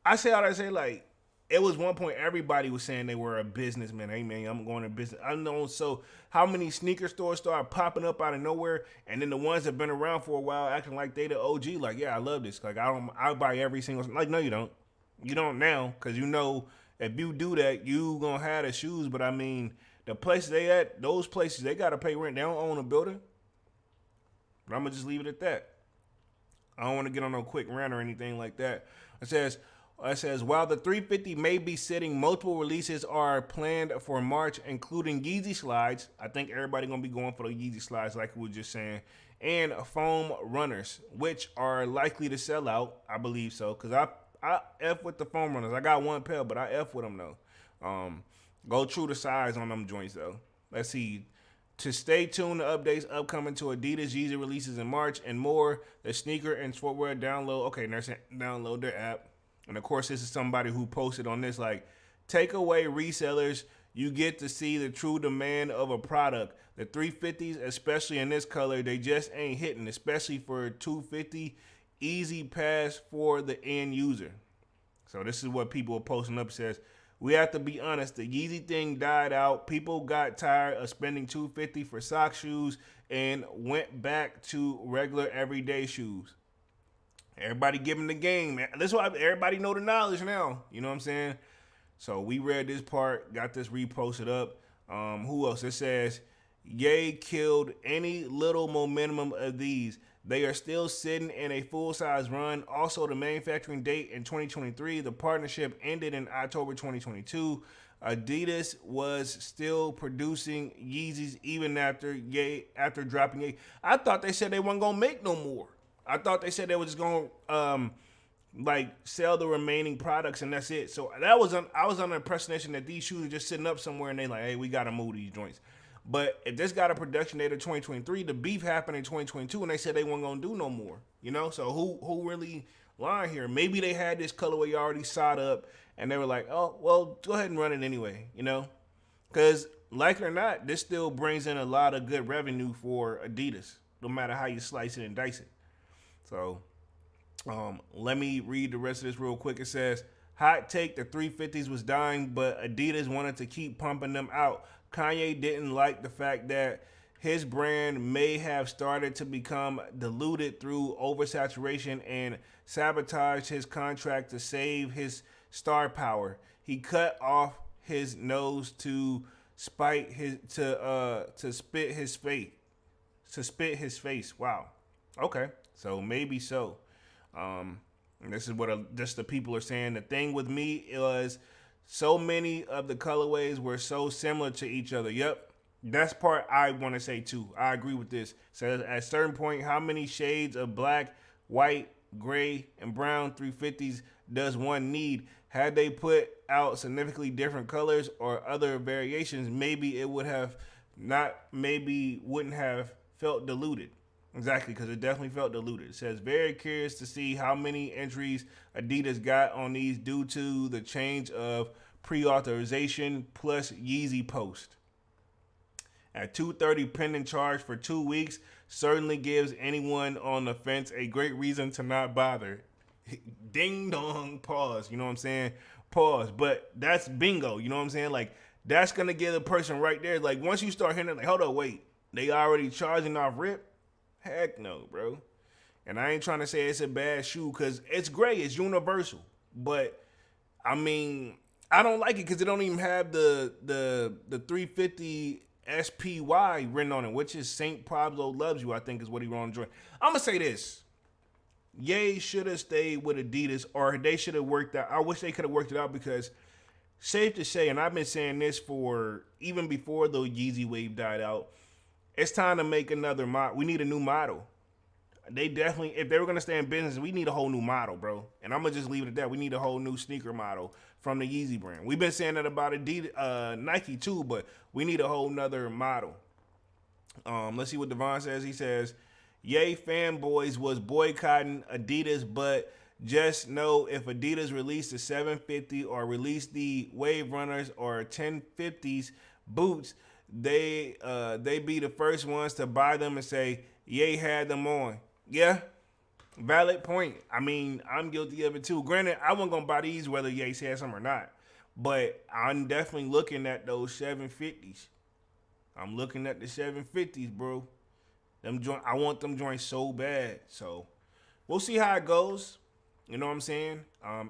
I say all that to say, like, it was one point everybody was saying they were a businessman. Hey man, I'm going to business. I know. So how many sneaker stores started popping up out of nowhere, and then the ones that have been around for a while acting like they the OG. Like, yeah, I love this. Like, I buy every single. Like, no, you don't. You don't now, because you know if you do that, you gonna have the shoes. But I mean, the places they at, those places, they gotta pay rent. They don't own a building. But I'm gonna just leave it at that. I don't want to get on no quick rant or anything like that. It says, while the 350 may be sitting, multiple releases are planned for March, including Yeezy slides. I think everybody gonna be going for the Yeezy slides, like we were just saying, and foam runners, which are likely to sell out. I believe so, because I F with the foam runners. I got one pair, but I F with them though. Go true to size on them joints though. Let's see. To stay tuned to updates upcoming to Adidas Yeezy releases in March and more. The sneaker and footwear download. Okay, they're saying download their app. And of course, this is somebody who posted on this like, take away resellers. You get to see the true demand of a product. The 350s, especially in this color, they just ain't hitting, especially for 250. Easy pass for the end user. So this is what people are posting up. It says, we have to be honest, the Yeezy thing died out. People got tired of spending $250 for sock shoes and went back to regular everyday shoes. Everybody giving the game, man. That's why everybody know the knowledge now. You know what I'm saying? So we read this part, got this reposted up. Who else? It says, Ye killed any little momentum of these. They are still sitting in a full-size run. Also, the manufacturing date in 2023. The partnership ended in October 2022. Adidas was still producing Yeezys even after dropping Ye. I thought they said they weren't gonna make no more. I thought they said they were just gonna like sell the remaining products and that's it. So I was under the impression that these shoes are just sitting up somewhere and they like, hey, we gotta move these joints. But if this got a production date of 2023, the beef happened in 2022, and they said they weren't gonna do no more. You know, so who really lying here? Maybe they had this colorway already sawed up, and they were like, oh, well, go ahead and run it anyway. You know, because like it or not, this still brings in a lot of good revenue for Adidas, no matter how you slice it and dice it. So let me read the rest of this real quick. It says, hot take, the 350s was dying, but Adidas wanted to keep pumping them out. Kanye didn't like the fact that his brand may have started to become diluted through oversaturation and sabotaged his contract to save his star power. He cut off his nose to spite his to spit his face. To spit his face. Wow. Okay. So maybe so. This is what just the people are saying. The thing with me was so many of the colorways were so similar to each other. Yep. That's part I want to say too. I agree with this. Says at a certain point, how many shades of black, white, gray, and brown 350s does one need? Had they put out significantly different colors or other variations, maybe it would have not, maybe wouldn't have felt diluted. Exactly, because it definitely felt diluted. It says, very curious to see how many entries Adidas got on these due to the change of pre-authorization plus Yeezy post. At $230 pending charge for 2 weeks certainly gives anyone on the fence a great reason to not bother. Ding dong, pause. You know what I'm saying? Pause. But that's bingo. You know what I'm saying? Like, that's going to get a person right there. Like, once you start hearing it, like, hold up, wait. They already charging off rip? Heck no, bro. And I ain't trying to say it's a bad shoe because it's great. It's universal. But, I mean, I don't like it because it don't even have the 350 SPY written on it, which is St. Pablo Loves You, I think is what he wrote on joint. I'm going to say this. Ye should have stayed with Adidas, or they should have worked out. I wish they could have worked it out because, safe to say, and I've been saying this for even before the Yeezy wave died out, it's time to make another model. We need a new model. They definitely, if they were going to stay in business, we need a whole new model, bro. And I'm going to just leave it at that. We need a whole new sneaker model from the Yeezy brand. We've been saying that about Adidas, Nike too, but we need a whole nother model. Let's see what Devon says. He says, Yay fanboys was boycotting Adidas, but just know if Adidas released the 750 or released the Wave Runners or 1050s boots, they be the first ones to buy them and say, Ye had them on. Yeah, valid point. I mean, I'm guilty of it too. Granted, I wasn't going to buy these whether Ye said some or not, but I'm definitely looking at those 750s. I'm looking at the 750s, bro. I want them joints so bad. So we'll see how it goes. You know what I'm saying?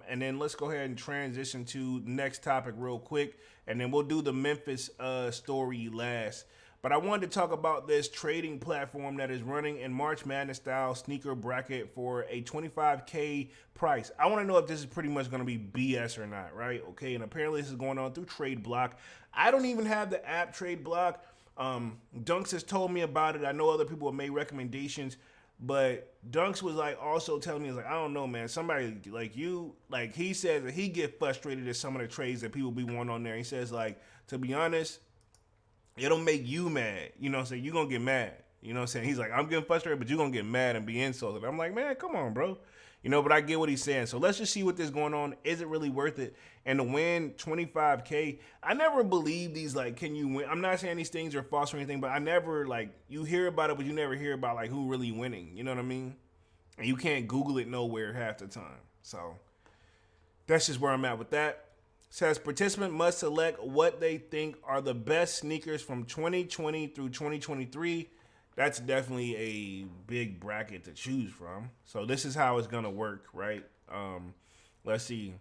And then let's go ahead and transition to the next topic real quick. And then we'll do the Memphis story last. But I wanted to talk about this trading platform that is running in March Madness style sneaker bracket for a $25K price. I want to know if this is pretty much going to be BS or not, right? Okay, and apparently this is going on through Trade Block. I don't even have the app Trade Block. Dunks has told me about it. I know other people have made recommendations, but Dunks was like also telling me, like, I don't know, man. Somebody like you, like he says that he get frustrated at some of the trades that people be wanting on there. He says, like, to be honest, it'll make you mad. You know what I'm saying? You're going to get mad. You know what I'm saying? He's like, I'm getting frustrated, but you're going to get mad and be insulted. I'm like, man, come on, bro. You know, but I get what he's saying. So let's just see what this going on. Is it really worth it? And to win $25K, I never believe these, like, can you win? I'm not saying these things are false or anything, but I never, like, you hear about it, but you never hear about, like, who really winning. You know what I mean? And you can't Google it nowhere half the time. So that's just where I'm at with that. Says participant must select what they think are the best sneakers from 2020 through 2023. That's definitely a big bracket to choose from. So this is how it's going to work, right? Let's see.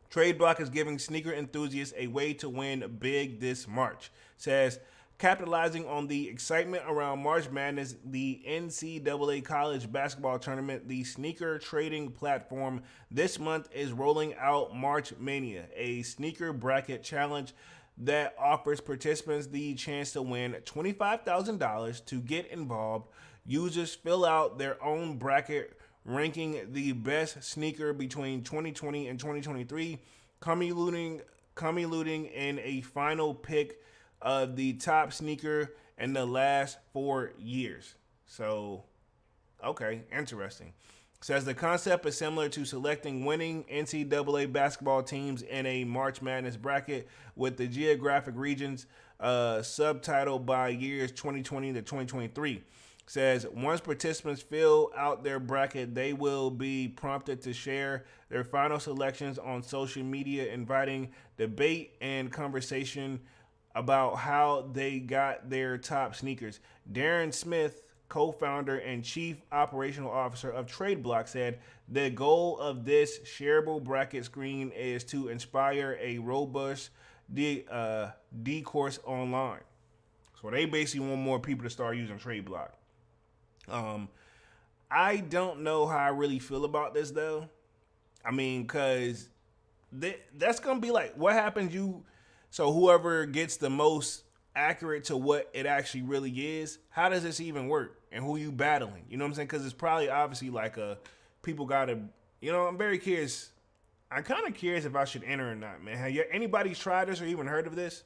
Trade Block is giving sneaker enthusiasts a way to win big this March. Says, capitalizing on the excitement around March Madness, the NCAA college basketball tournament, the sneaker trading platform this month is rolling out March Mania, a sneaker bracket challenge that offers participants the chance to win $25,000. To get involved, users fill out their own bracket ranking the best sneaker between 2020 and 2023, culminating in a final pick of the top sneaker in the last 4 years. So, okay, interesting. Says the concept is similar to selecting winning NCAA basketball teams in a March Madness bracket, with the geographic regions subtitled by years 2020 to 2023. Says once participants fill out their bracket, they will be prompted to share their final selections on social media, inviting debate and conversation about how they got their top sneakers. Darren Smith, co-founder and chief operational officer of TradeBlock, said the goal of this shareable bracket screen is to inspire a robust discourse online. So they basically want more people to start using TradeBlock. I don't know how I really feel about this though. I mean, cause that's gonna be like what happens so whoever gets the most accurate to what it actually really is, how does this even work? And who you battling? You know what I'm saying? Cause it's probably obviously like people gotta, I'm very curious. I'm kind of curious if I should enter or not, man. Have anybody tried this or even heard of this?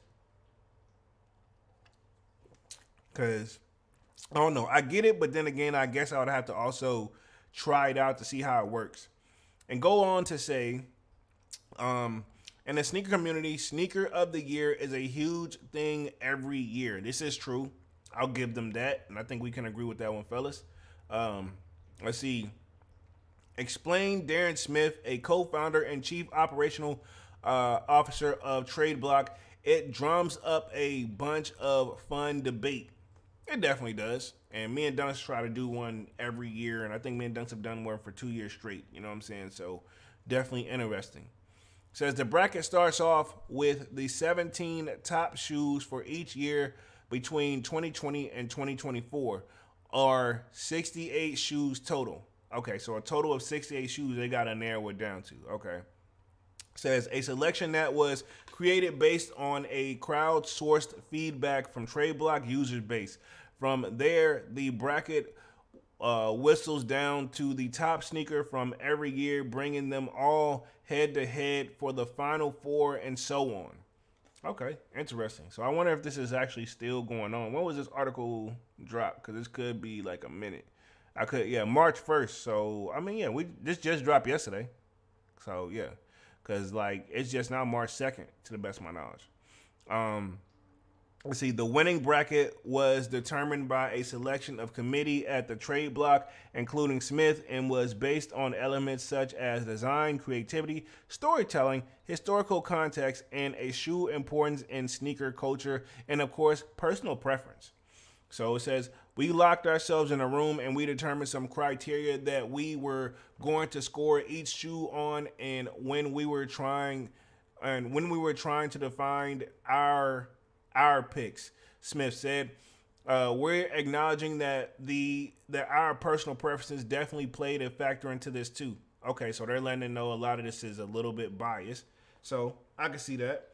Cause I don't know. I get it, but then again, I guess I would have to also try it out to see how it works. And go on to say, in the sneaker community, sneaker of the year is a huge thing every year. This is true. I'll give them that. And I think we can agree with that one, fellas. Let's see. Explain Darren Smith, a co-founder and chief operational officer of TradeBlock. It drums up a bunch of fun debate. It definitely does. And me and Dunce try to do one every year. And I think me and Dunce have done one for 2 years straight. You know what I'm saying? So definitely interesting. Says the bracket starts off with the 17 top shoes for each year between 2020 and 2024, or 68 shoes total. Okay, so a total of 68 shoes they got to narrow it down to. Okay. Says a selection that was created based on a crowdsourced feedback from TradeBlock user base. From there, the bracket whistles down to the top sneaker from every year, bringing them all head to head for the final four and so on. Okay, interesting. So I wonder if this is actually still going on. When was this article dropped? Because this could be like a minute. March 1st. So, I mean, this just dropped yesterday. So, yeah. Because, like, it's just now March 2nd, to the best of my knowledge. Let's see, the winning bracket was determined by a selection of committee at the TradeBlock, including Smith, and was based on elements such as design, creativity, storytelling, historical context, and a shoe importance in sneaker culture, and of course, personal preference. So it says, we locked ourselves in a room and we determined some criteria that we were going to score each shoe on, and when we were trying to define our picks, Smith said, we're acknowledging that our personal preferences definitely played a factor into this too. Okay, so they're letting them know a lot of this is a little bit biased. So I can see that.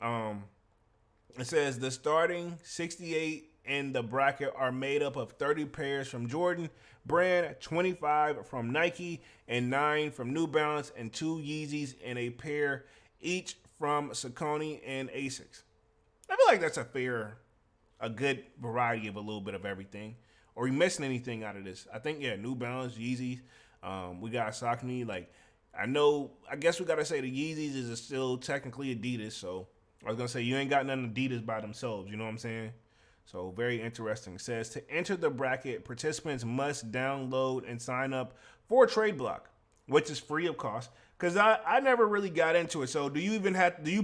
It says the starting 68 in the bracket are made up of 30 pairs from Jordan brand, 25 from Nike, and 9 from New Balance, and 2 Yeezys, and a pair each from Saucony and Asics. I feel like that's a good variety of a little bit of everything. Or are you missing anything out of this? I think, New Balance, Yeezys. We got Saucony. Like, I guess we got to say the Yeezys is still technically Adidas. So I was going to say, you ain't got none Adidas by themselves. You know what I'm saying? So very interesting. It says to enter the bracket, participants must download and sign up for TradeBlock, which is free of cost. Because I never really got into it. So do you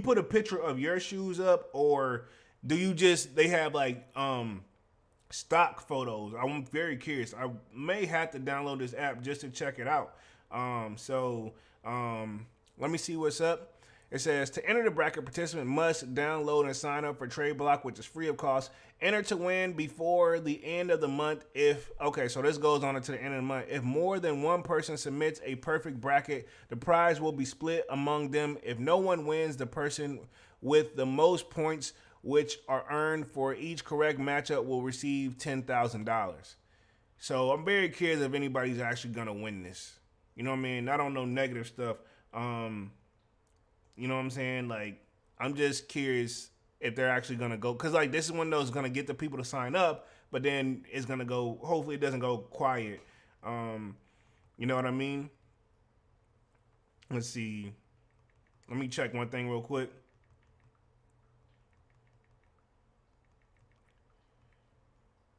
put a picture of your shoes up, or do you they have like stock photos? I'm very curious. I may have to download this app just to check it out. Let me see what's up. It says to enter the bracket, participant must download and sign up for TradeBlock, which is free of cost. Enter to win before the end of the month. So this goes on until the end of the month. If more than one person submits a perfect bracket, the prize will be split among them. If no one wins, the person with the most points, which are earned for each correct matchup, will receive $10,000. So I'm very curious if anybody's actually gonna win this. You know what I mean? I don't know negative stuff. You know what I'm saying? Like, I'm just curious if they're actually going to go. Because, like, this is one of those going to get the people to sign up, but then it's going to go, hopefully it doesn't go quiet. You know what I mean? Let's see. Let me check one thing real quick.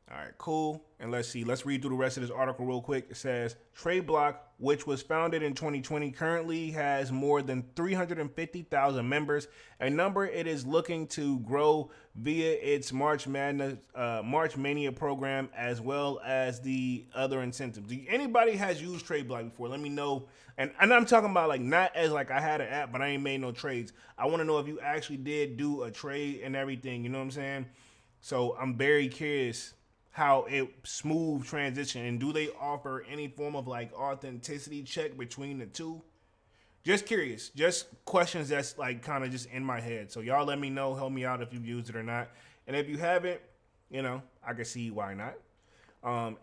All right, cool. And let's see. Let's read through the rest of this article real quick. It says Trade Block, which was founded in 2020, currently has more than 350,000 members, a number it is looking to grow via its March Mania program, as well as the other incentives. Do anybody has used Trade Block before? Let me know. And I'm talking about like not as like I had an app, but I ain't made no trades. I want to know if you actually did do a trade and everything. You know what I'm saying? So I'm very curious how it smooth transition, and do they offer any form of like authenticity check between the two? Just curious, just questions that's like kind of just in my head. So y'all let me know, help me out if you've used it or not. And if you haven't, you know, I can see why not.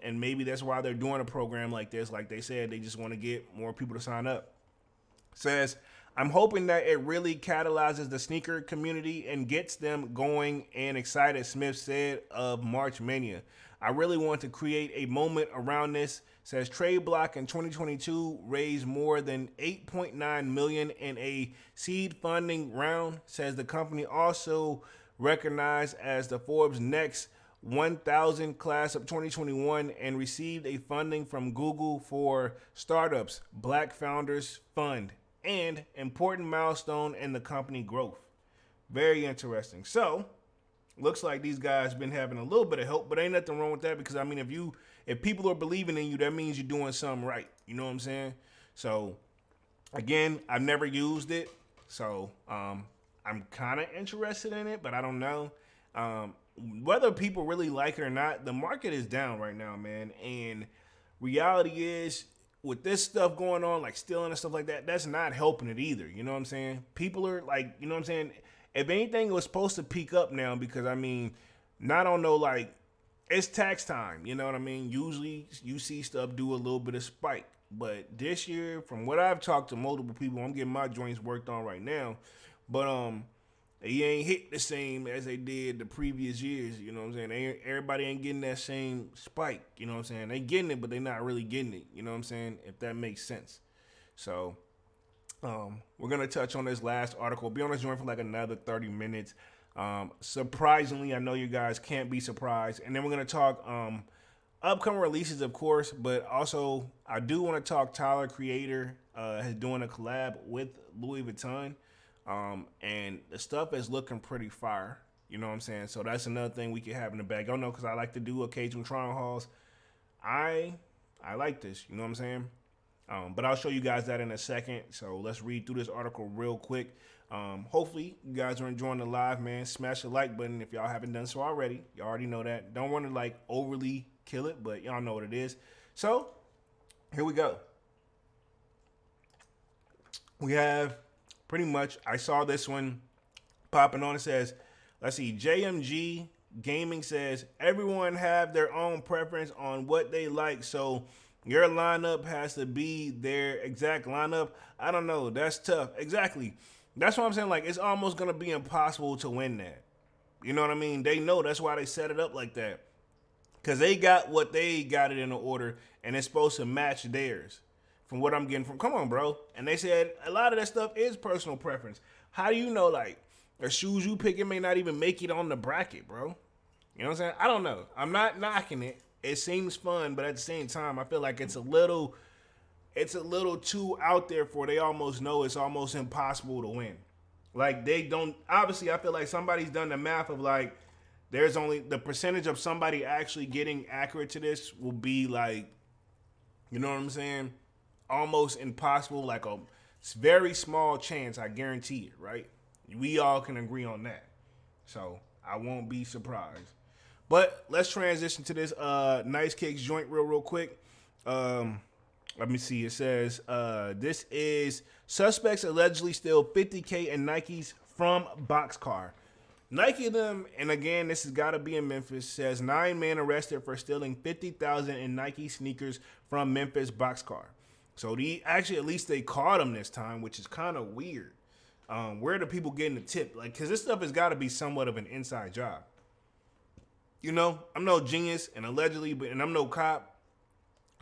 And maybe that's why they're doing a program like this. Like they said, they just want to get more people to sign up. Says, I'm hoping that it really catalyzes the sneaker community and gets them going and excited, Smith said of March Mania. I really want to create a moment around this. Says Trade Block in 2022 raised more than $8.9 million in a seed funding round. Says the company also recognized as the Forbes Next 1000 class of 2021 and received a funding from Google for Startups Black Founders Fund, and important milestone in the company growth. Very interesting. So looks like these guys been having a little bit of help, but ain't nothing wrong with that, because I mean, if people are believing in you, that means you're doing something right. You know what I'm saying? So again, I've never used it, so I'm kind of interested in it, but I don't know whether people really like it or not. The market is down right now, man, and reality is, with this stuff going on, like stealing and stuff like that, that's not helping it either. You know what I'm saying? People are like, you know what I'm saying? If anything, it was supposed to peak up now, because I mean, not on no like, it's tax time. You know what I mean? Usually you see stuff do a little bit of spike. But this year, from what I've talked to multiple people, I'm getting my joints worked on right now. But they ain't hit the same as they did the previous years. You know what I'm saying? Everybody ain't getting that same spike. You know what I'm saying? They getting it, but they not really getting it. You know what I'm saying? If that makes sense. So we're going to touch on this last article. Be on this joint for like another 30 minutes. Surprisingly, I know you guys can't be surprised. And then we're going to talk upcoming releases, of course, but also I do want to talk Tyler, Creator, is doing a collab with Louis Vuitton. And the stuff is looking pretty fire. You know what I'm saying? So that's another thing we can have in the bag. I know, because I like to do occasional try on hauls. I like this. You know what I'm saying? But I'll show you guys that in a second. So let's read through this article real quick. Hopefully you guys are enjoying the live, man. Smash the like button if y'all haven't done so already. You already know that. Don't want to like overly kill it, but y'all know what it is. So here we go. We have pretty much, I saw this one popping on. It says, let's see, JMG Gaming says, everyone have their own preference on what they like, so your lineup has to be their exact lineup. I don't know. That's tough. Exactly. That's what I'm saying. Like, it's almost going to be impossible to win that. You know what I mean? They know that's why they set it up like that. Because they got what they got it in the order, and it's supposed to match theirs. From what I'm getting from, come on, bro. And they said a lot of that stuff is personal preference. How do you know, like, the shoes you picking may not even make it on the bracket, bro? You know what I'm saying? I don't know. I'm not knocking it. It seems fun, but at the same time, I feel like it's a little too out there for they almost know it's almost impossible to win. Like, they don't, obviously, I feel like somebody's done the math of, like, there's only, the percentage of somebody actually getting accurate to this will be, like, you know what I'm saying? Almost impossible, like a very small chance, I guarantee it, right? We all can agree on that. So I won't be surprised. But let's transition to this Nice Kicks joint real quick. Let me see. It says, this is suspects allegedly steal $50K in Nikes from Boxcar. Nike them, and again, this has got to be in Memphis, says 9 men arrested for stealing $50,000 in Nike sneakers from Memphis Boxcar. So actually, at least they caught him this time, which is kind of weird. Where are the people getting the tip? Like, because this stuff has got to be somewhat of an inside job. You know, I'm no genius, and allegedly, and I'm no cop.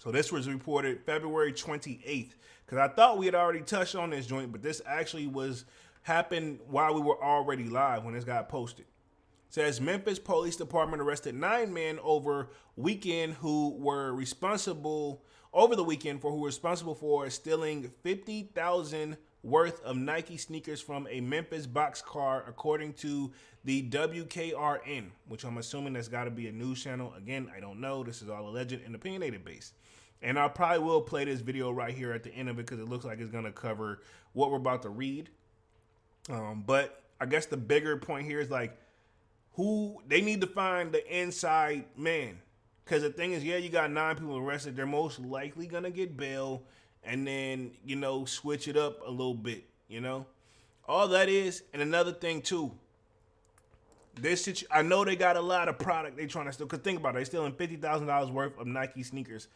So this was reported February 28th, because I thought we had already touched on this joint, but this actually happened while we were already live when this got posted. Says Memphis Police Department arrested 9 men over the weekend who were responsible for stealing 50,000 worth of Nike sneakers from a Memphis boxcar, according to the WKRN, which I'm assuming that's got to be a news channel. Again, I don't know. This is all alleged and opinionated based. And I probably will play this video right here at the end of it because it looks like it's going to cover what we're about to read. But I guess the bigger point here is like, who they need to find the inside man. Because the thing is, yeah, you got 9 people arrested. They're most likely going to get bail and then, you know, switch it up a little bit, you know. All that is, and another thing too, I know they got a lot of product they trying to steal. Because think about it, they stealing $50,000 worth of Nike sneakers.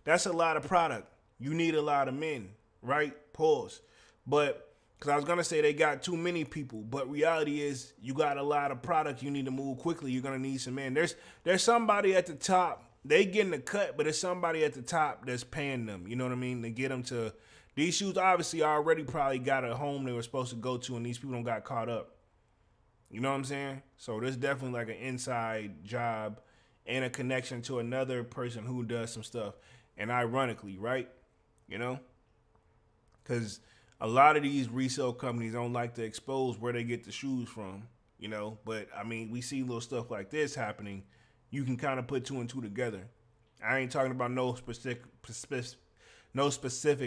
That's a lot of product. You need a lot of men, right? Pause. But, because I was going to say they got too many people, but reality is you got a lot of product. You need to move quickly. You're going to need some men. There's somebody at the top. They getting a cut, but there's somebody at the top that's paying them. You know what I mean? To get them to, these shoes obviously already probably got a home they were supposed to go to, and these people don't got caught up. You know what I'm saying? So there's definitely like an inside job and a connection to another person who does some stuff. And ironically, right? You know? Because a lot of these resale companies don't like to expose where they get the shoes from, you know? But, I mean, we see little stuff like this happening. You can kind of put 2 and 2 together. I ain't talking about no specific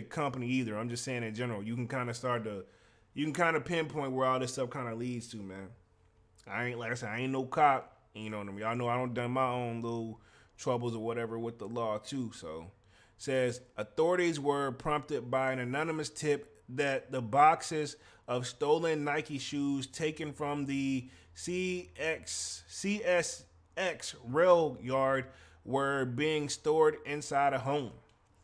company either. I'm just saying in general. You can kind of pinpoint where all this stuff kind of leads to, man. Like I said, I ain't no cop. You know what I mean? Y'all know I don't done my own little troubles or whatever with the law too. So, says authorities were prompted by an anonymous tip that the boxes of stolen Nike shoes taken from the CSX rail yard were being stored inside a home.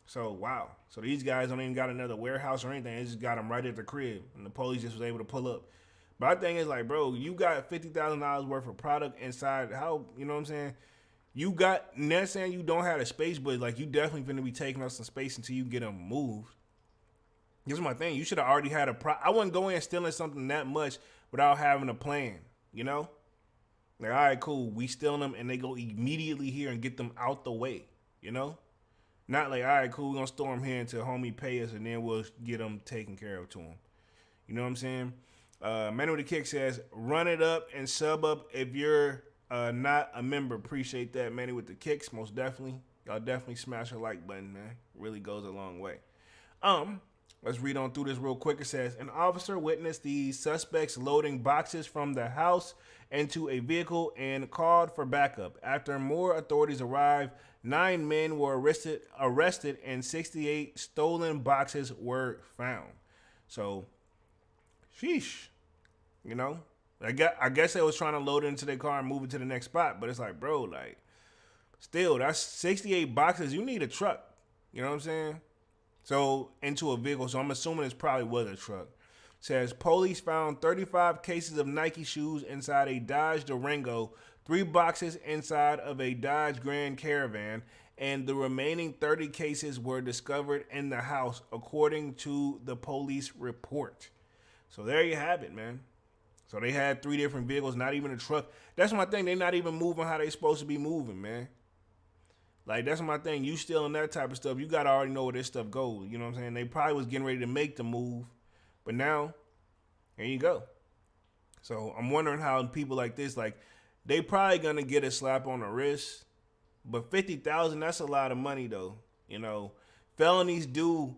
So, wow. So these guys don't even got another warehouse or anything. They just got them right at the crib. And the police just was able to pull up. But my thing is like, bro, you got $50,000 worth of product inside. How, you know what I'm saying? You got, not saying you don't have a space, but like you definitely going to be taking up some space until you get them moved. This is my thing. You should have already had I wouldn't go in stealing something that much without having a plan, you know? Like, all right, cool. We stealing them and they go immediately here and get them out the way, you know? Not like, all right, cool, we're going to store them here until homie pay us and then we'll get them taken care of to them. You know what I'm saying? Man with the Kick says, run it up and sub up if you're not a member. Appreciate that, Manny with the Kicks, most definitely. Y'all definitely smash the like button, man. Really goes a long way. Let's read on through this real quick. It says, an officer witnessed the suspects loading boxes from the house into a vehicle and called for backup. After more authorities arrived, 9 men were arrested and 68 stolen boxes were found. So, sheesh. You know, I guess they was trying to load it into their car and move it to the next spot. But it's like, bro, like, still, that's 68 boxes. You need a truck. You know what I'm saying? So, into a vehicle. So, I'm assuming it probably was a truck. Says, police found 35 cases of Nike shoes inside a Dodge Durango, 3 boxes inside of a Dodge Grand Caravan, and the remaining 30 cases were discovered in the house, according to the police report. So, there you have it, man. So they had 3 different vehicles, not even a truck. That's my thing. They're not even moving how they supposed to be moving, man. Like, that's my thing. You stealing that type of stuff, you got to already know where this stuff goes. You know what I'm saying? They probably was getting ready to make the move. But now, here you go. So I'm wondering how people like this, like, they probably going to get a slap on the wrist. But $50,000, that's a lot of money, though. You know, felonies do.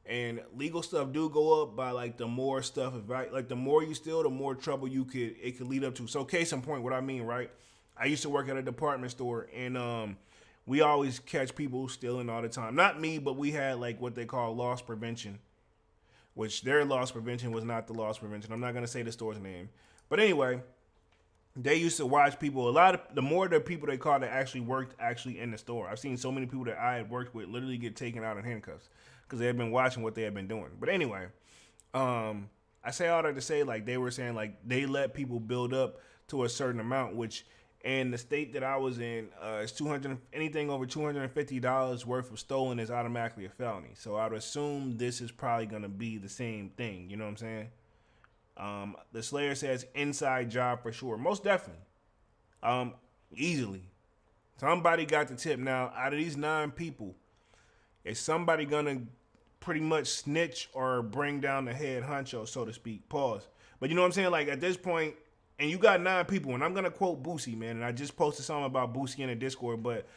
And legal stuff do go up by like the more stuff, right? Like the more you steal, the more trouble it could lead up to. So case in point, what I mean, right? I used to work at a department store and we always catch people stealing all the time. Not me, but we had like what they call loss prevention, which their loss prevention was not the loss prevention. I'm not going to say the store's name. But anyway, they used to watch people. The more the people they caught that actually worked in the store. I've seen so many people that I had worked with literally get taken out in handcuffs, because they had been watching what they had been doing. But anyway, I say all that to say, like, they were saying, like, they let people build up to a certain amount, which in the state that I was in, is anything over $250 worth of stolen is automatically a felony. So I would assume this is probably going to be the same thing. You know what I'm saying? The Slayer says inside job for sure. Most definitely. Easily. Somebody got the tip. Now, out of these 9 people, is somebody gonna pretty much snitch or bring down the head honcho, so to speak? Pause. But you know what I'm saying? Like at this point, and you got 9 people, and I'm gonna quote Boosie, man. And I just posted something about Boosie in the Discord, but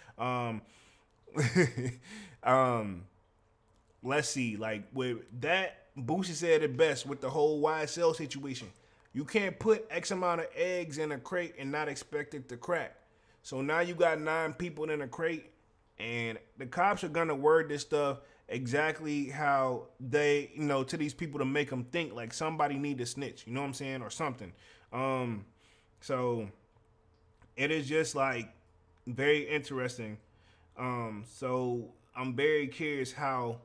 let's see. Like with that, Boosie said it best with the whole YSL situation. You can't put X amount of eggs in a crate and not expect it to crack. So now you got 9 people in a crate, and the cops are gonna word this stuff exactly how they, to these people to make them think like somebody need to snitch, you know what I'm saying, or something. So it is just like very interesting. So I'm very curious how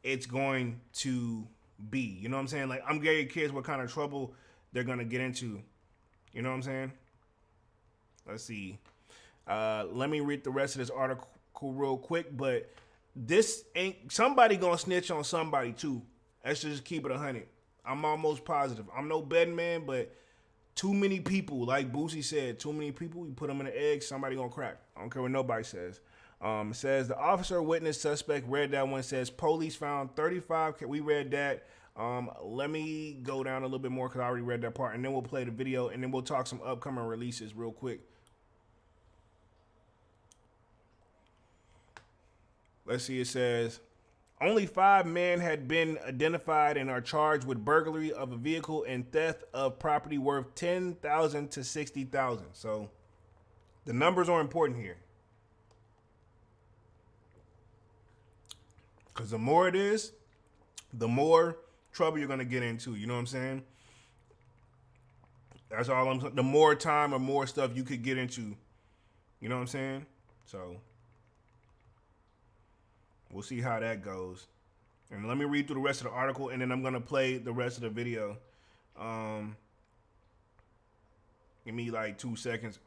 it's going to be, you know what I'm saying? Like I'm very curious what kind of trouble they're gonna get into, you know what I'm saying? Let's see. Let me read the rest of this article real quick, but this ain't somebody gonna snitch on somebody too. Let's just keep it 100. I'm almost positive. I'm no betting man, but too many people, like Boosie said, too many people, you put them in the egg, somebody gonna crack. I don't care what nobody says. It says the officer witness suspect read that one. Says police found 35. We read that. Let me go down a little bit more because I already read that part, and then we'll play the video, and then we'll talk some upcoming releases real quick. Let's see, it says, only 5 men had been identified and are charged with burglary of a vehicle and theft of property worth $10,000 to $60,000. So the numbers are important here. Because the more it is, the more trouble you're going to get into. You know what I'm saying? That's all I'm saying. The more time or more stuff you could get into. You know what I'm saying? So we'll see how that goes. And let me read through the rest of the article, and then I'm going to play the rest of the video. Give me like 2 seconds.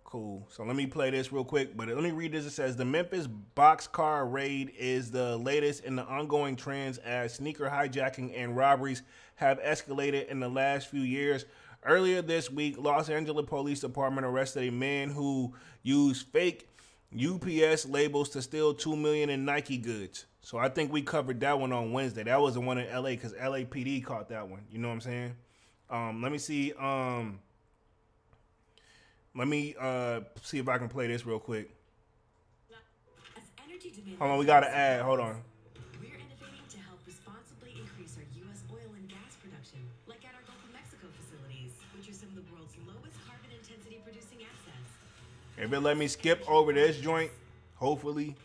Cool. So let me play this real quick, but let me read this. It says, the Memphis boxcar raid is the latest in the ongoing trends as sneaker hijacking and robberies have escalated in the last few years. Earlier this week, Los Angeles Police Department arrested a man who used fake UPS labels to steal $2 million in Nike goods. So I think we covered that one on Wednesday. That was the one in LA because LAPD caught that one. You know what I'm saying? Let me see. Let me see if I can play this real quick. Hold on, we got an ad. Hold on. We're innovating to help responsibly increase our U.S. oil and gas production, like at our Gulf of Mexico facilities, which are some of the world's lowest carbon intensity producing assets. If it let me skip over this joint, hopefully.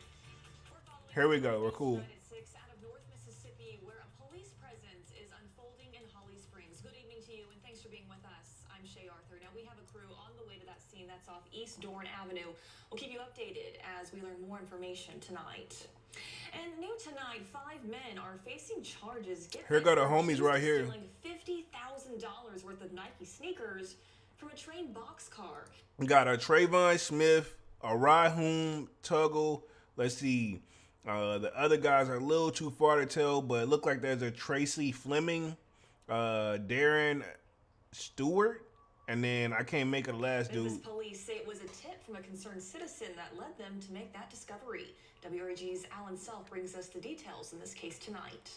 Here we go. We're cool. Out of North Mississippi, where a police presence is unfolding in Holly Springs. Good evening to you, and thanks for being with us. I'm Shay Arthur. Now we have a crew on the way to that scene. That's off East Dorn Avenue. We'll keep you updated as we learn more information tonight. And new tonight, 5 men are facing charges. Here go the homies right here. Stealing $50,000 worth of Nike sneakers from a train boxcar. We got a Trayvon Smith, a Rahum Tuggle. Let's see. The other guys are a little too far to tell, but it looked like there's a Tracy Fleming, Darren Stewart, and then I can't make it the last dude. Memphis police say it was a tip from a concerned citizen that led them to make that discovery. WRG's Alan Self brings us the details in this case tonight.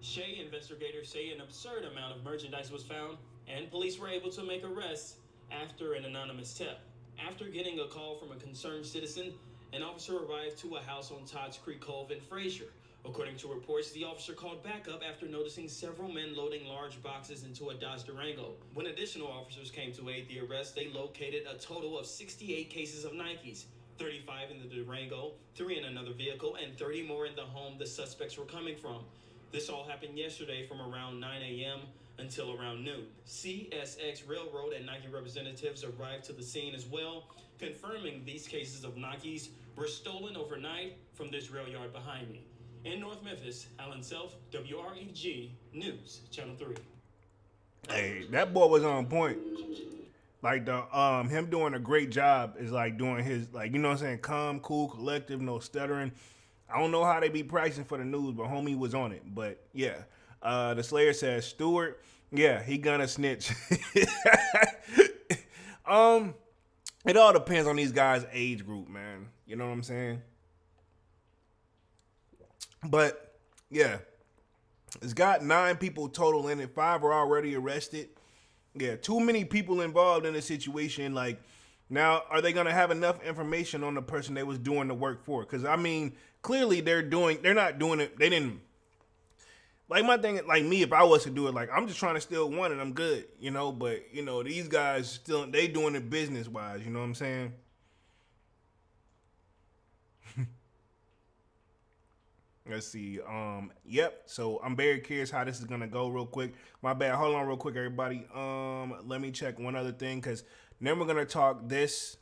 Shea investigators say an absurd amount of merchandise was found, and police were able to make arrests after an anonymous tip. After getting a call from a concerned citizen, an officer arrived to a house on Todd's Creek Cove in Frazier. According to reports, the officer called backup after noticing several men loading large boxes into a Dodge Durango. When additional officers came to aid the arrest, they located a total of 68 cases of Nikes, 35 in the Durango, 3 in another vehicle, and 30 more in the home the suspects were coming from. This all happened yesterday from around 9 a.m. until around noon. CSX Railroad and Nike representatives arrived to the scene as well, confirming these cases of Nikes were stolen overnight from this rail yard behind me. In North Memphis, Alan Self, WREG News, Channel 3. Hey, that boy was on point. Like the him doing a great job is like doing his, like, you know what I'm saying, calm, cool, collective, no stuttering. I don't know how they be practicing for the news, but homie was on it. But yeah, the Slayer says Stewart Yeah, he gonna snitch. It all depends on these guys' age group, man. You know what I'm saying? But yeah, it's got 9 people total in it. 5 are already arrested. Yeah, too many people involved in the situation. Like, now, are they gonna have enough information on the person they was doing the work for? Because I mean, clearly they're not doing it. They didn't. Like, my thing, like me, if I was to do it, like, I'm just trying to steal one and I'm good, you know. But you know, these guys still, they doing it business wise. You know what I'm saying? Let's see. Yep. So I'm very curious how this is gonna go real quick. My bad. Hold on real quick, everybody. Let me check one other thing, because then we're gonna talk this.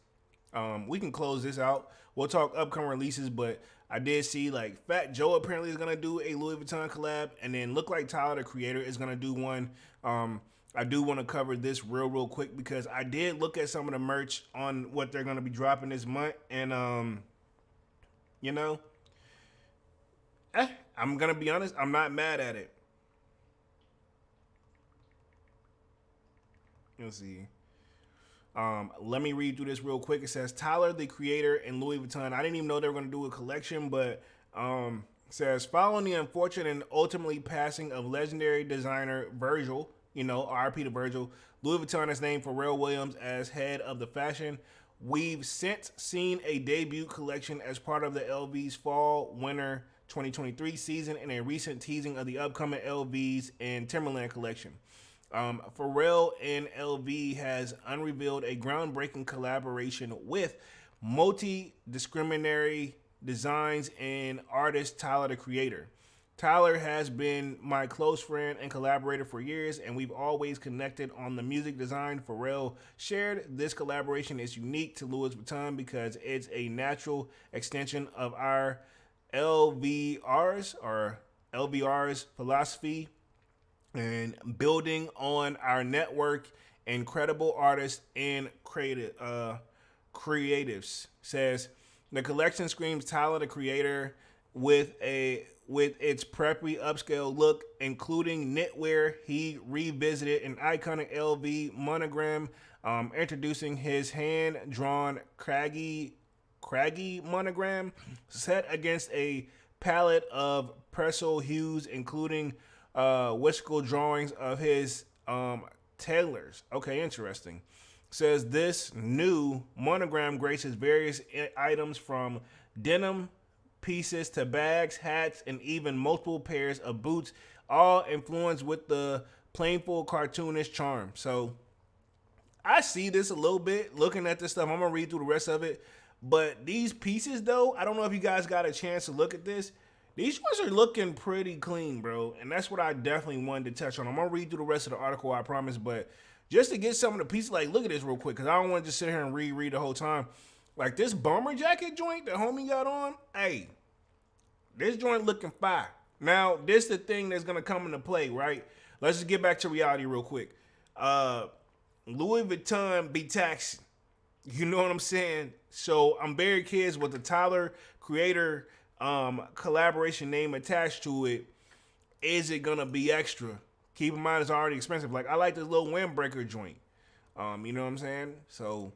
We can close this out. We'll talk upcoming releases, but I did see like Fat Joe apparently is gonna do a Louis Vuitton collab, and then look like Tyler the Creator is gonna do one. I do want to cover this real quick because I did look at some of the merch on what they're gonna be dropping this month, and you know. I'm gonna be honest, I'm not mad at it. Let's see. Let me read through this real quick. It says Tyler the Creator and Louis Vuitton. I didn't even know they were gonna do a collection, but it says following the unfortunate and ultimately passing of legendary designer Virgil, you know, RIP to Virgil, Louis Vuitton has named Pharrell Williams as head of the fashion. We've since seen a debut collection as part of the LV's fall winter 2023 season and a recent teasing of the upcoming LV's and Timberland collection. Pharrell and LV has unrevealed a groundbreaking collaboration with multi-discriminatory designs and artist Tyler the Creator. Tyler has been my close friend and collaborator for years, and we've always connected on the music design. Pharrell shared this collaboration is unique to Louis Vuitton because it's a natural extension of our LVR's philosophy and building on our network, incredible artists and creatives. Says the collection screams Tyler the Creator with its preppy upscale look, including knitwear. He revisited an iconic LV monogram, introducing his hand-drawn craggy monogram set against a palette of pastel hues, including whimsical drawings of his tailors. Okay, interesting. Says this new monogram graces various items from denim pieces to bags, hats, and even multiple pairs of boots, all influenced with the playful cartoonish charm. So I see this a little bit looking at this stuff. I'm gonna read through the rest of it. But these pieces, though, I don't know if you guys got a chance to look at this. These ones are looking pretty clean, bro. And that's what I definitely wanted to touch on. I'm going to read through the rest of the article, I promise. But just to get some of the pieces, like, look at this real quick, because I don't want to just sit here and reread the whole time. Like, this bomber jacket joint that homie got on, hey, this joint looking fire. Now, this is the thing that's going to come into play, right? Let's just get back to reality real quick. Louis Vuitton be taxing. You know what I'm saying? So I'm very curious with the Tyler Creator collaboration name attached to it. Is it gonna be extra? Keep in mind it's already expensive. Like, I like this little windbreaker joint. You know what I'm saying? So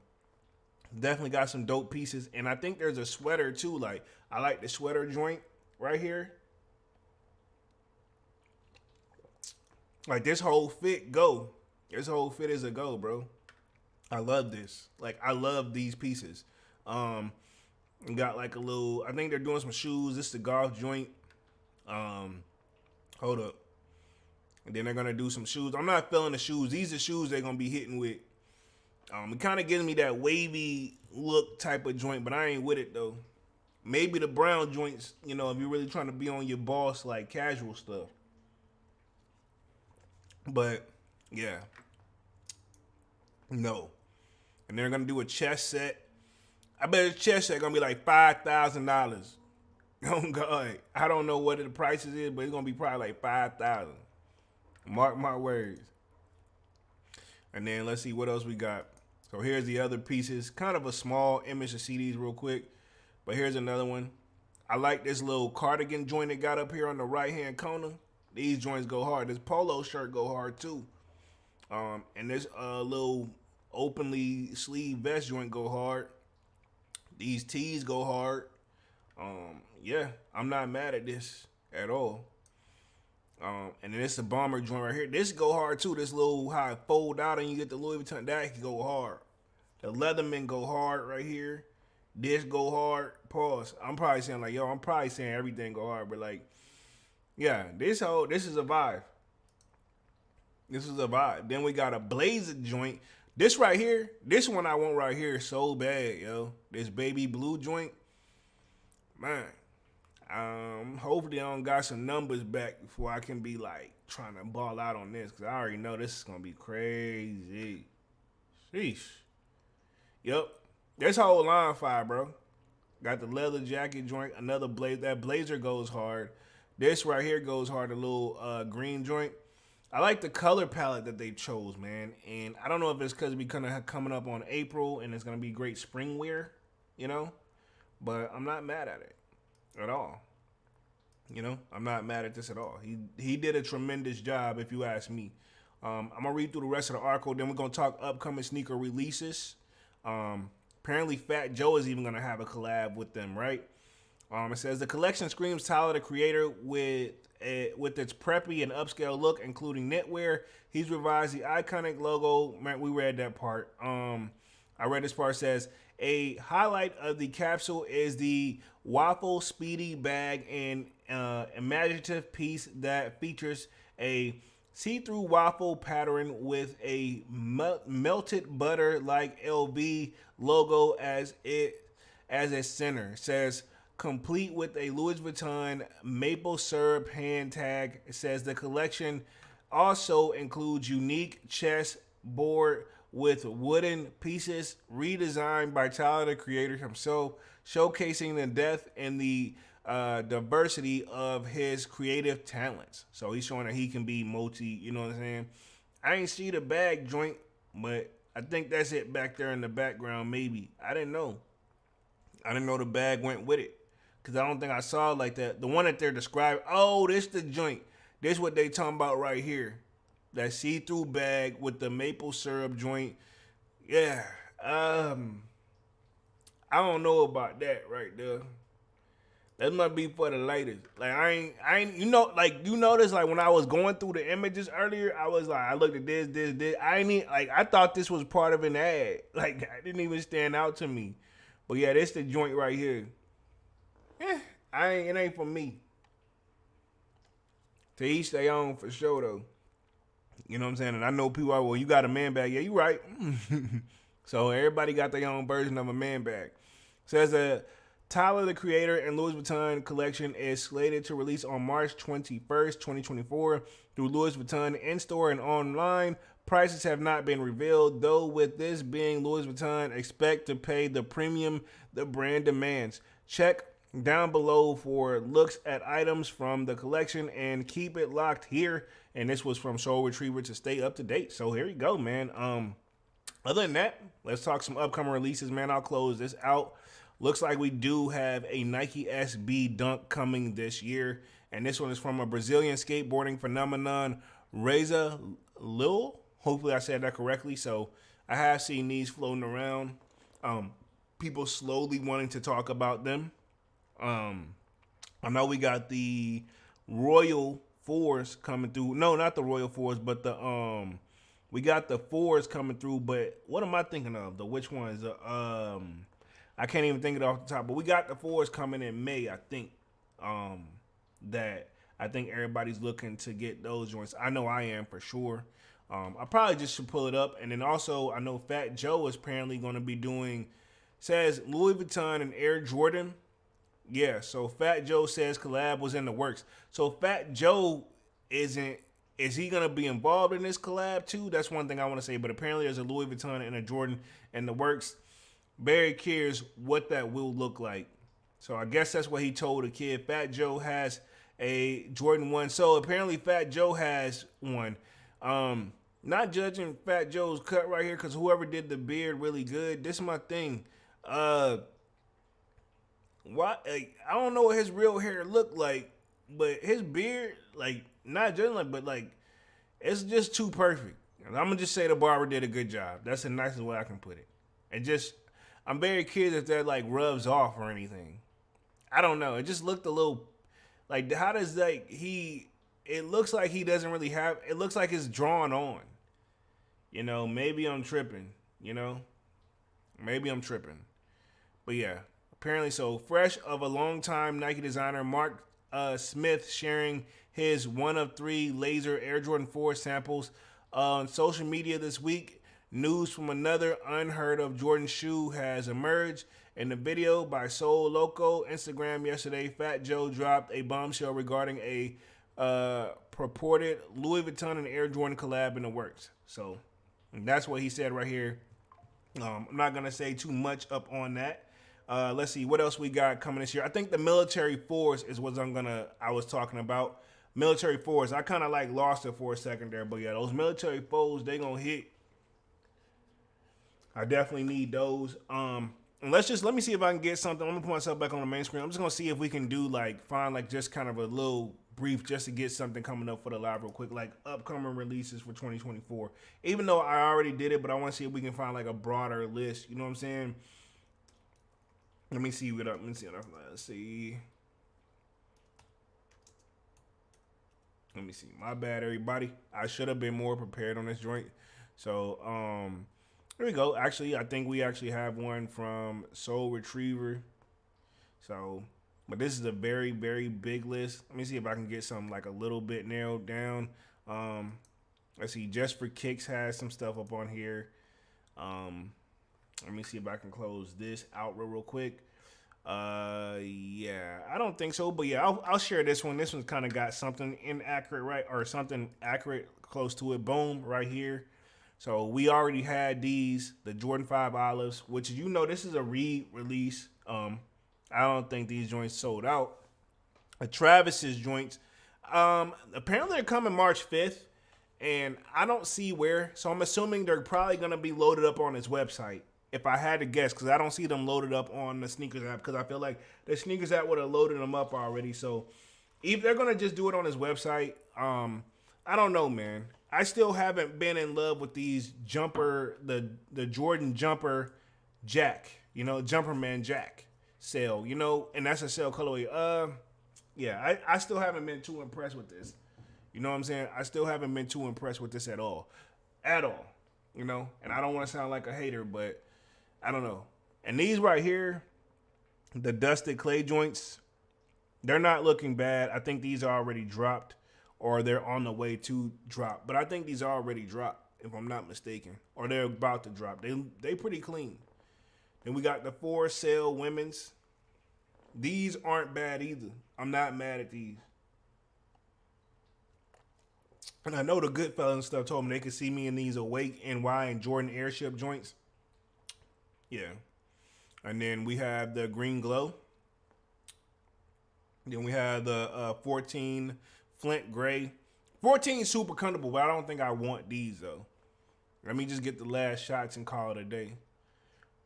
definitely got some dope pieces. And I think there's a sweater too. Like, I like the sweater joint right here. Like, this whole fit go. This whole fit is a go, bro. I love this. Like, I love these pieces. Got like a little, I think they're doing some shoes. This is the golf joint. Hold up. And then they're going to do some shoes. I'm not feeling the shoes. These are shoes they're going to be hitting with. It kind of gives me that wavy look type of joint, but I ain't with it, though. Maybe the brown joints, you know, if you're really trying to be on your boss, like, casual stuff. But, yeah. No. And they're going to do a chest set. I bet a chest set going to be like $5,000. Oh, God. I don't know what the prices is, but it's going to be probably like $5,000. Mark my words. And then let's see what else we got. So here's the other pieces. Kind of a small image to see these real quick. But here's another one. I like this little cardigan joint it got up here on the right-hand corner. These joints go hard. This polo shirt go hard, too. And this little openly sleeve vest joint go hard. These tees go hard. Yeah, I'm not mad at this at all. And then it's the bomber joint right here. This go hard too. This little how it fold out and you get the Louis Vuitton, that can go hard. The Leatherman go hard right here. This go hard. Pause. I'm probably saying like, I'm probably saying everything go hard, but like, yeah, this is a vibe. This is a vibe. Then we got a blazer joint. This right here, this one I want right here so bad, yo. This baby blue joint. Man. Hopefully I don't got some numbers back before I can be like trying to ball out on this, because I already know this is gonna be crazy. Sheesh. Yep. This whole line fire, bro. Got the leather jacket joint, another blazer. That blazer goes hard. This right here goes hard, a little green joint. I like the color palette that they chose, man. And I don't know if it's because we kind of coming up on April and it's going to be great spring wear, you know? But I'm not mad at it at all. You know, I'm not mad at this at all. He did a tremendous job, if you ask me. I'm going to read through the rest of the article. Then we're going to talk upcoming sneaker releases. Apparently Fat Joe is even going to have a collab with them, right? It says the collection screams Tyler, the creator, with its preppy and upscale look, including knitwear. He's revised the iconic logo. Man, we read that part. I read this part. It says a highlight of the capsule is the waffle speedy bag and imaginative piece that features a see-through waffle pattern with a melted butter like LV logo as its center. It says complete with a Louis Vuitton maple syrup hand tag. It says the collection also includes unique chest board with wooden pieces redesigned by Tyler, the creator himself, showcasing the depth and the diversity of his creative talents. So he's showing that he can be multi, you know what I'm saying? I ain't see the bag joint, but I think that's it back there in the background, maybe. I didn't know the bag went with it. Because I don't think I saw like that. The one that they're describing. Oh, this the joint. This what they talking about right here. That see-through bag with the maple syrup joint. Yeah. I don't know about that right there. That might be for the latest. Like I ain't you notice like when I was going through the images earlier, I was like, I looked at this. I thought this was part of an ad. Like it didn't even stand out to me. But yeah, this the joint right here. It ain't for me. To each their own for sure though. You know what I'm saying? And I know people are, well, you got a man bag. Yeah, you right. So everybody got their own version of a man bag. Says Tyler, the creator, and Louis Vuitton collection is slated to release on March 21st, 2024 through Louis Vuitton in-store and online. Prices have not been revealed, though with this being Louis Vuitton, expect to pay the premium the brand demands. Check down below for looks at items from the collection and keep it locked here. And this was from Soul Retriever to stay up to date. So here you go, man. Other than that, let's talk some upcoming releases, man. I'll close this out. Looks like we do have a Nike SB Dunk coming this year. And this one is from a Brazilian skateboarding phenomenon, Resells. Hopefully I said that correctly. So I have seen these floating around. People slowly wanting to talk about them. I know we got the Royal Fours coming through. No, not the Royal Fours, but the we got the Fours coming through. But what am I thinking of? The which ones? I can't even think of it off the top. But we got the Fours coming in May, I think. That I think everybody's looking to get those joints. I know I am for sure. I probably just should pull it up. And then also, I know Fat Joe is apparently going to be doing, says Louis Vuitton and Air Jordan. Yeah, so Fat Joe says collab was in the works. So Fat Joe is he going to be involved in this collab too? That's one thing I want to say. But apparently there's a Louis Vuitton and a Jordan in the works. Very curious what that will look like. So I guess that's what he told the kid. Fat Joe has a Jordan 1. So apparently Fat Joe has one. Not judging Fat Joe's cut right here, because whoever did the beard really good. This is my thing. I don't know what his real hair looked like, but his beard, like, not judging, like, but like, it's just too perfect. I'm gonna just say the barber did a good job. That's the nicest way I can put it. And just, I'm very curious if that like rubs off or anything. I don't know. It just looked a little like, how does like it looks like he doesn't really have, it looks like it's drawn on. You know, maybe I'm tripping, you know? Maybe I'm tripping. But yeah, apparently so. Fresh of a longtime Nike designer, Mark Smith, sharing his one of 3 laser Air Jordan 4 samples on social media this week. News from another unheard of Jordan shoe has emerged. In the video by Soul Loco Instagram yesterday, Fat Joe dropped a bombshell regarding a purported Louis Vuitton and Air Jordan collab in the works. So that's what he said right here. I'm not gonna say too much up on that. Let's see what else we got coming this year. I think the military force is what I was talking about. Military force. I kind of like lost it for a second there, but yeah, those military foes, they gonna hit. I definitely need those. And let me see if I can get something. I'm gonna put myself back on the main screen. I'm just gonna see if we can do find just kind of a little brief just to get something coming up for the live real quick, like upcoming releases for 2024. Even though I already did it, but I want to see if we can find like a broader list. You know what I'm saying? Let me see what up. Let's see. Let me see. My bad, everybody. I should have been more prepared on this joint. So, here we go. Actually, I think we actually have one from Soul Retriever. So, but this is a very, very big list. Let me see if I can get something like a little bit narrowed down. Let's see. Just for Kicks has some stuff up on here. Let me see if I can close this out real quick. Yeah, I don't think so, but yeah, I'll share this one. This one's kind of got something inaccurate, right? Or something accurate close to it. Boom, right here. So we already had these, the Jordan 5 Olives, which this is a re-release. I don't think these joints sold out. Travis's joints, apparently they're coming March 5th, and I don't see where. So I'm assuming they're probably going to be loaded up on his website, if I had to guess, because I don't see them loaded up on the sneakers app, because I feel like the sneakers app would have loaded them up already. So if they're going to just do it on his website, I don't know, man. I still haven't been in love with these the Jordan Jumper Jack, Jumperman Jack sale, and that's a sale colorway. Yeah, I still haven't been too impressed with this. You know what I'm saying? I still haven't been too impressed with this at all. And I don't want to sound like a hater, but I don't know. And these right here, the dusted clay joints, they're not looking bad. I think these are already dropped, or they're on the way to drop. But I think these are already dropped, if I'm not mistaken. Or they're about to drop. They pretty clean. Then we got the 4 sale women's. These aren't bad either. I'm not mad at these. And I know the Goodfellas and stuff told me they could see me in these Awake NY and Jordan Airship joints. Yeah. And then we have the Green Glow. Then we have the 14 Flint Gray. 14 super comfortable, but I don't think I want these though. Let me just get the last shots and call it a day.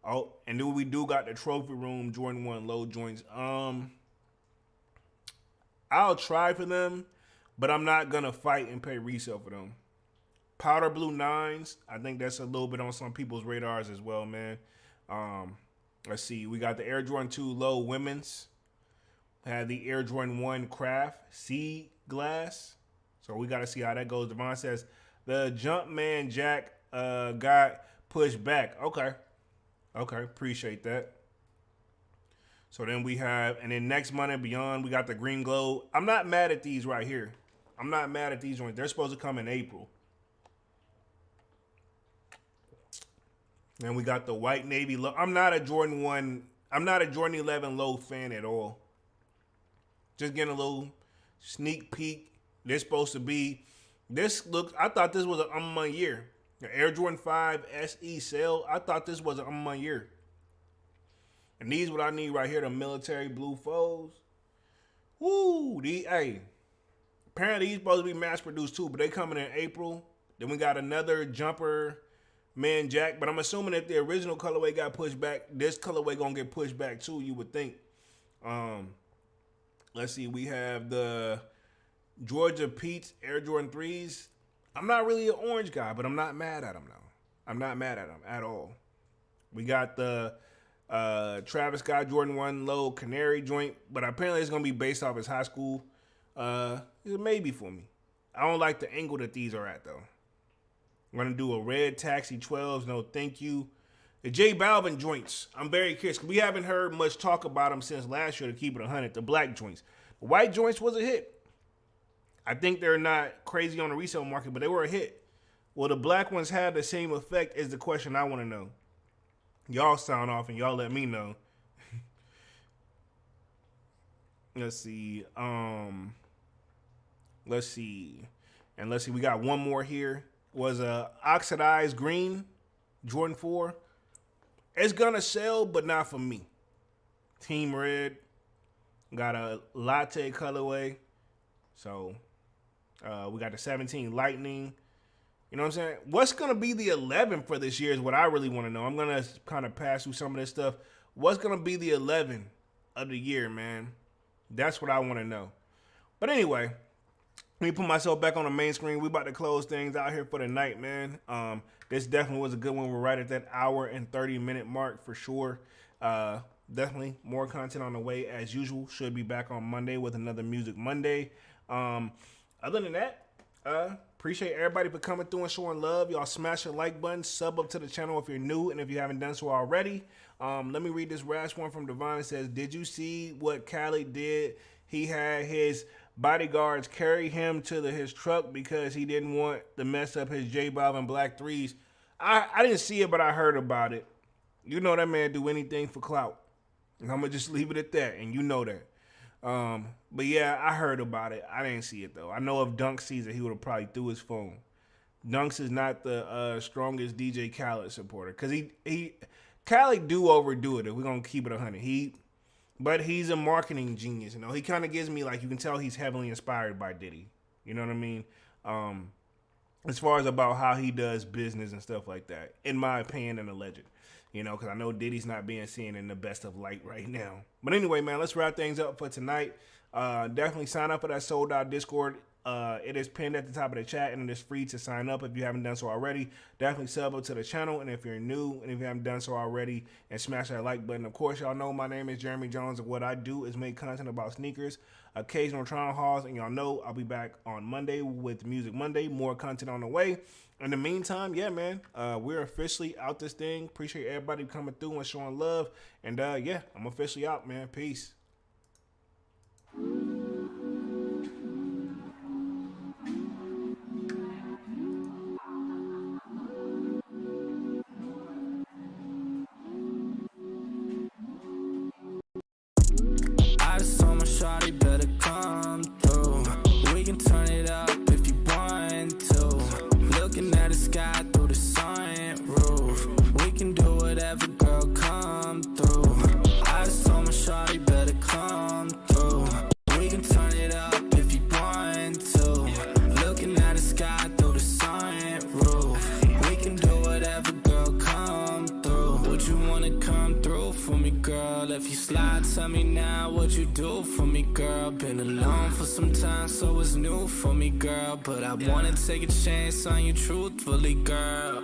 Oh, and then we do got the Trophy Room Jordan 1 low joints. I'll try for them, but I'm not gonna fight and pay resale for them. Powder Blue 9s, I think that's a little bit on some people's radars as well, man. Let's see, we got the Air Jordan 2 low women's. Had the Air Jordan 1 Craft Sea Glass. So we got to see how that goes. Devon says the Jumpman Jack got pushed back. Okay, appreciate that. So then we have, and then next month and beyond, we got the Green Glow. I'm not mad at these right here. I'm not mad at these ones. They're supposed to come in April. Then we got the White Navy low. I'm not a Jordan 11 low fan at all. Just getting a little sneak peek. They're supposed to be, I thought this was an my year. The Air Jordan 5 SE sale, I thought this was an my year. And these what I need right here, the military blue foes. Woo, apparently these supposed to be mass produced too, but they coming in April. Then we got another Jumper Man Jack, but I'm assuming if the original colorway got pushed back, this colorway gonna get pushed back too, you would think. Let's see, we have the Georgia Pete's Air Jordan 3s. I'm not really an orange guy, but I'm not mad at him now. I'm not mad at him at all. We got the Travis Scott Jordan 1 Low Canary joint, but apparently it's going to be based off his high school. It's a maybe for me. I don't like the angle that these are at, though. I'm going to do a red Taxi 12s, no thank you. The J Balvin joints, I'm very curious. We haven't heard much talk about them since last year, to keep it 100. The black joints. The white joints was a hit. I think they're not crazy on the resale market, but they were a hit. Will the black ones have the same effect is the question I want to know. Y'all sound off and y'all let me know. Let's see. Let's see. And let's see. We got one more here. Was a oxidized green Jordan 4. It's going to sell, but not for me. Team Red. Got a latte colorway. So, we got the 17 Lightning. You know what I'm saying? What's going to be the 11 for this year is what I really want to know. I'm going to kind of pass through some of this stuff. What's going to be the 11 of the year, man? That's what I want to know. But anyway, let me put myself back on the main screen. We about to close things out here for the night, man. This definitely was a good one. We're right at that hour and 30-minute mark for sure. Definitely more content on the way as usual. Should be back on Monday with another Music Monday. Other than that, appreciate everybody for coming through and showing love. Y'all smash the like button, sub up to the channel if you're new, and if you haven't done so already. Let me read this last one from Devon. It says, did you see what Khaled did? He had his bodyguards carry him to his truck because he didn't want to mess up his J Balvin Black 3s. I didn't see it, but I heard about it. You know that man do anything for clout. And I'm going to just leave it at that, and you know that. But yeah, I heard about it. I didn't see it, though. I know if Dunk sees it, he would have probably threw his phone. Dunks is not the strongest DJ Khaled supporter. Because Khaled do overdo it, if we're going to keep it 100. But he's a marketing genius, you know. He kind of gives me, like, you can tell he's heavily inspired by Diddy. You know what I mean? As far as about how he does business and stuff like that, in my opinion, and alleged. You know, because I know Diddy's not being seen in the best of light right now. But anyway, man, let's wrap things up for tonight. Definitely sign up for that Sold Out Discord. It is pinned at the top of the chat, and it is free to sign up if you haven't done so already. Definitely sub up to the channel, and if you're new, and if you haven't done so already, and smash that like button. Of course, y'all know my name is Jeremy Jones, and what I do is make content about sneakers, occasional try-on hauls, and y'all know I'll be back on Monday with Music Monday. More content on the way. In the meantime, yeah, man, we're officially out this thing. Appreciate everybody coming through and showing love. And, yeah, I'm officially out, man. Peace. I just told my shawty better come through. We can turn it up if you want to. Looking at the sky through the sunroof. We can do whatever, girl, come through. I just told my shawty better come through. We can turn it up if you want to. Looking at the sky through the sunroof. We can do whatever, girl, come through. Would you wanna come through for me, girl? If you slide, tell me now what you do for me, girl. Been alone for some time, so it's new for me, girl. But I wanna take a chance on you truthfully, girl.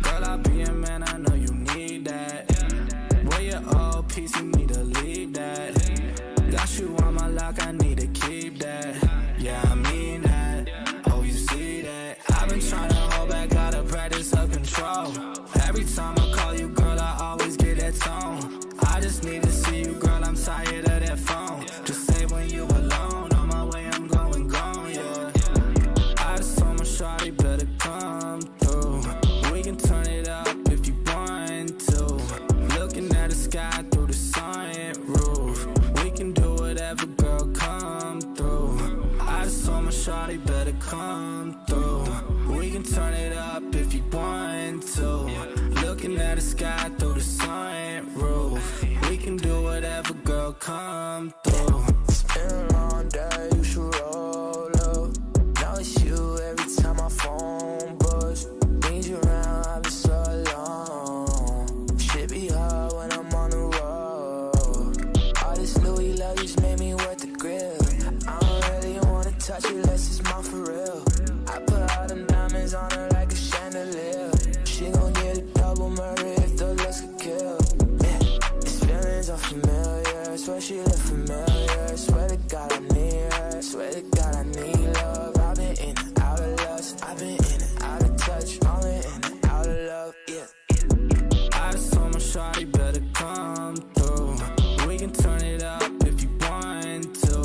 Girl, I'll be a man, I know you need that. Where your old piece, you need to leave that. Got you on my lock, I need to keep that. Yeah, I mean that. Oh, you see that? I've been trying to hold back, gotta practice her control. Every time I call you, girl, I always get that tone. I just need to see you, girl, I'm tired of that phone. Just say when you alone, on my way, I'm going gone, yeah. I just told my shawty better come through. We can turn it up if you want to. Looking at the sky through the sunroof. We can do whatever, girl, come through. I just told my shawty better come through. We can turn it up if you want to. Looking at the sky through the sunroof. We can do whatever, girl, come through. It's been a long day, you should roll up. Now it's you every time my phone buzz. Need you around, I've been so long. Shit be hard when I'm on the road. All this Louis luggage made me wet the grill. I don't really wanna touch it unless it's mine for real. I put Swear to God I need love. I've been in and out of lust. I've been in and out of touch. Only in and out of love, yeah. I just told my shawty better come through. We can turn it up if you want to.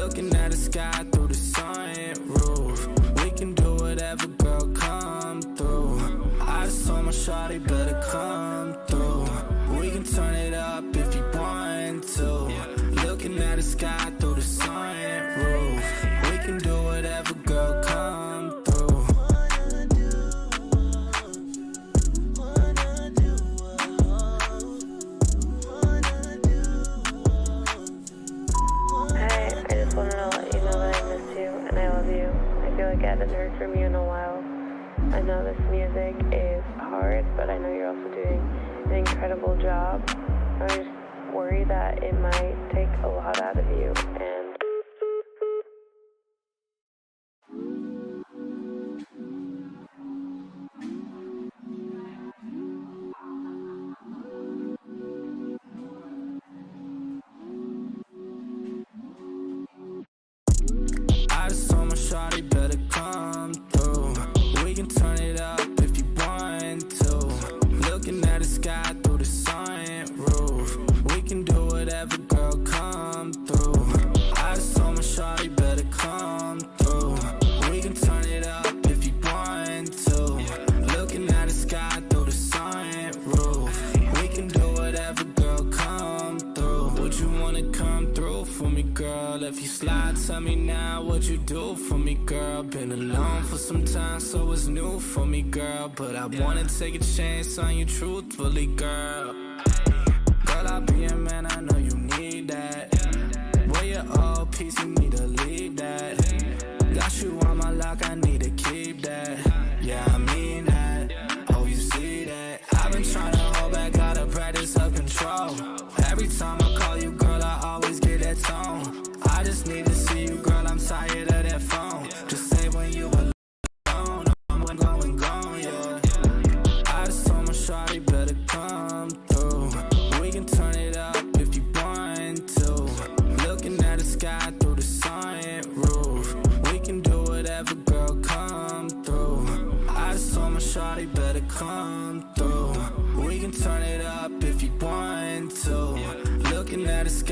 Looking at the sky through the sunroof. We can do whatever, girl, come through. I just told my shawty better come through. We can turn it up if you want to. Looking at the sky through the sunroof. We can do whatever, girl, come through. Hi, I just wanted to let you know that I miss you and I love you. I feel like I haven't heard from you in a while. I know this music is hard, but I know you're also doing an incredible job. I just worry that it might take a lot out of you, and I just told my shawty better come through. We can turn it up if you want to. Looking at the sky through the sunroof. We can do whatever, girl, come through. I just told my shawty better come through. We can turn it up if you want to. Looking at the sky through the sunroof. We can do whatever, girl, come through. Would you wanna come through for me, girl? If you slide, tell me now what you do for me, girl. Been alone for some time, so it's new for me, girl. But I wanna take a chance on you truthfully, girl. Girl, I'll be a man, I know you need that. Wear your old piece, you need to leave that. Got you on my lock, I need to keep that. Yeah, I mean that. Oh, you see that? I've been trying to hold back, gotta practice self-control. Every time I call you, girl, I always get that tone. I just need to see you, girl, I'm tired of that phone. Just say when you alone, I'm going, yeah. I just told my shawty better come through. We can turn it up if you want to. Looking at the sky through the sunroof. We can do whatever, girl, come through. I just told my shawty better come through. We can turn it up if you want to. Looking at the sky.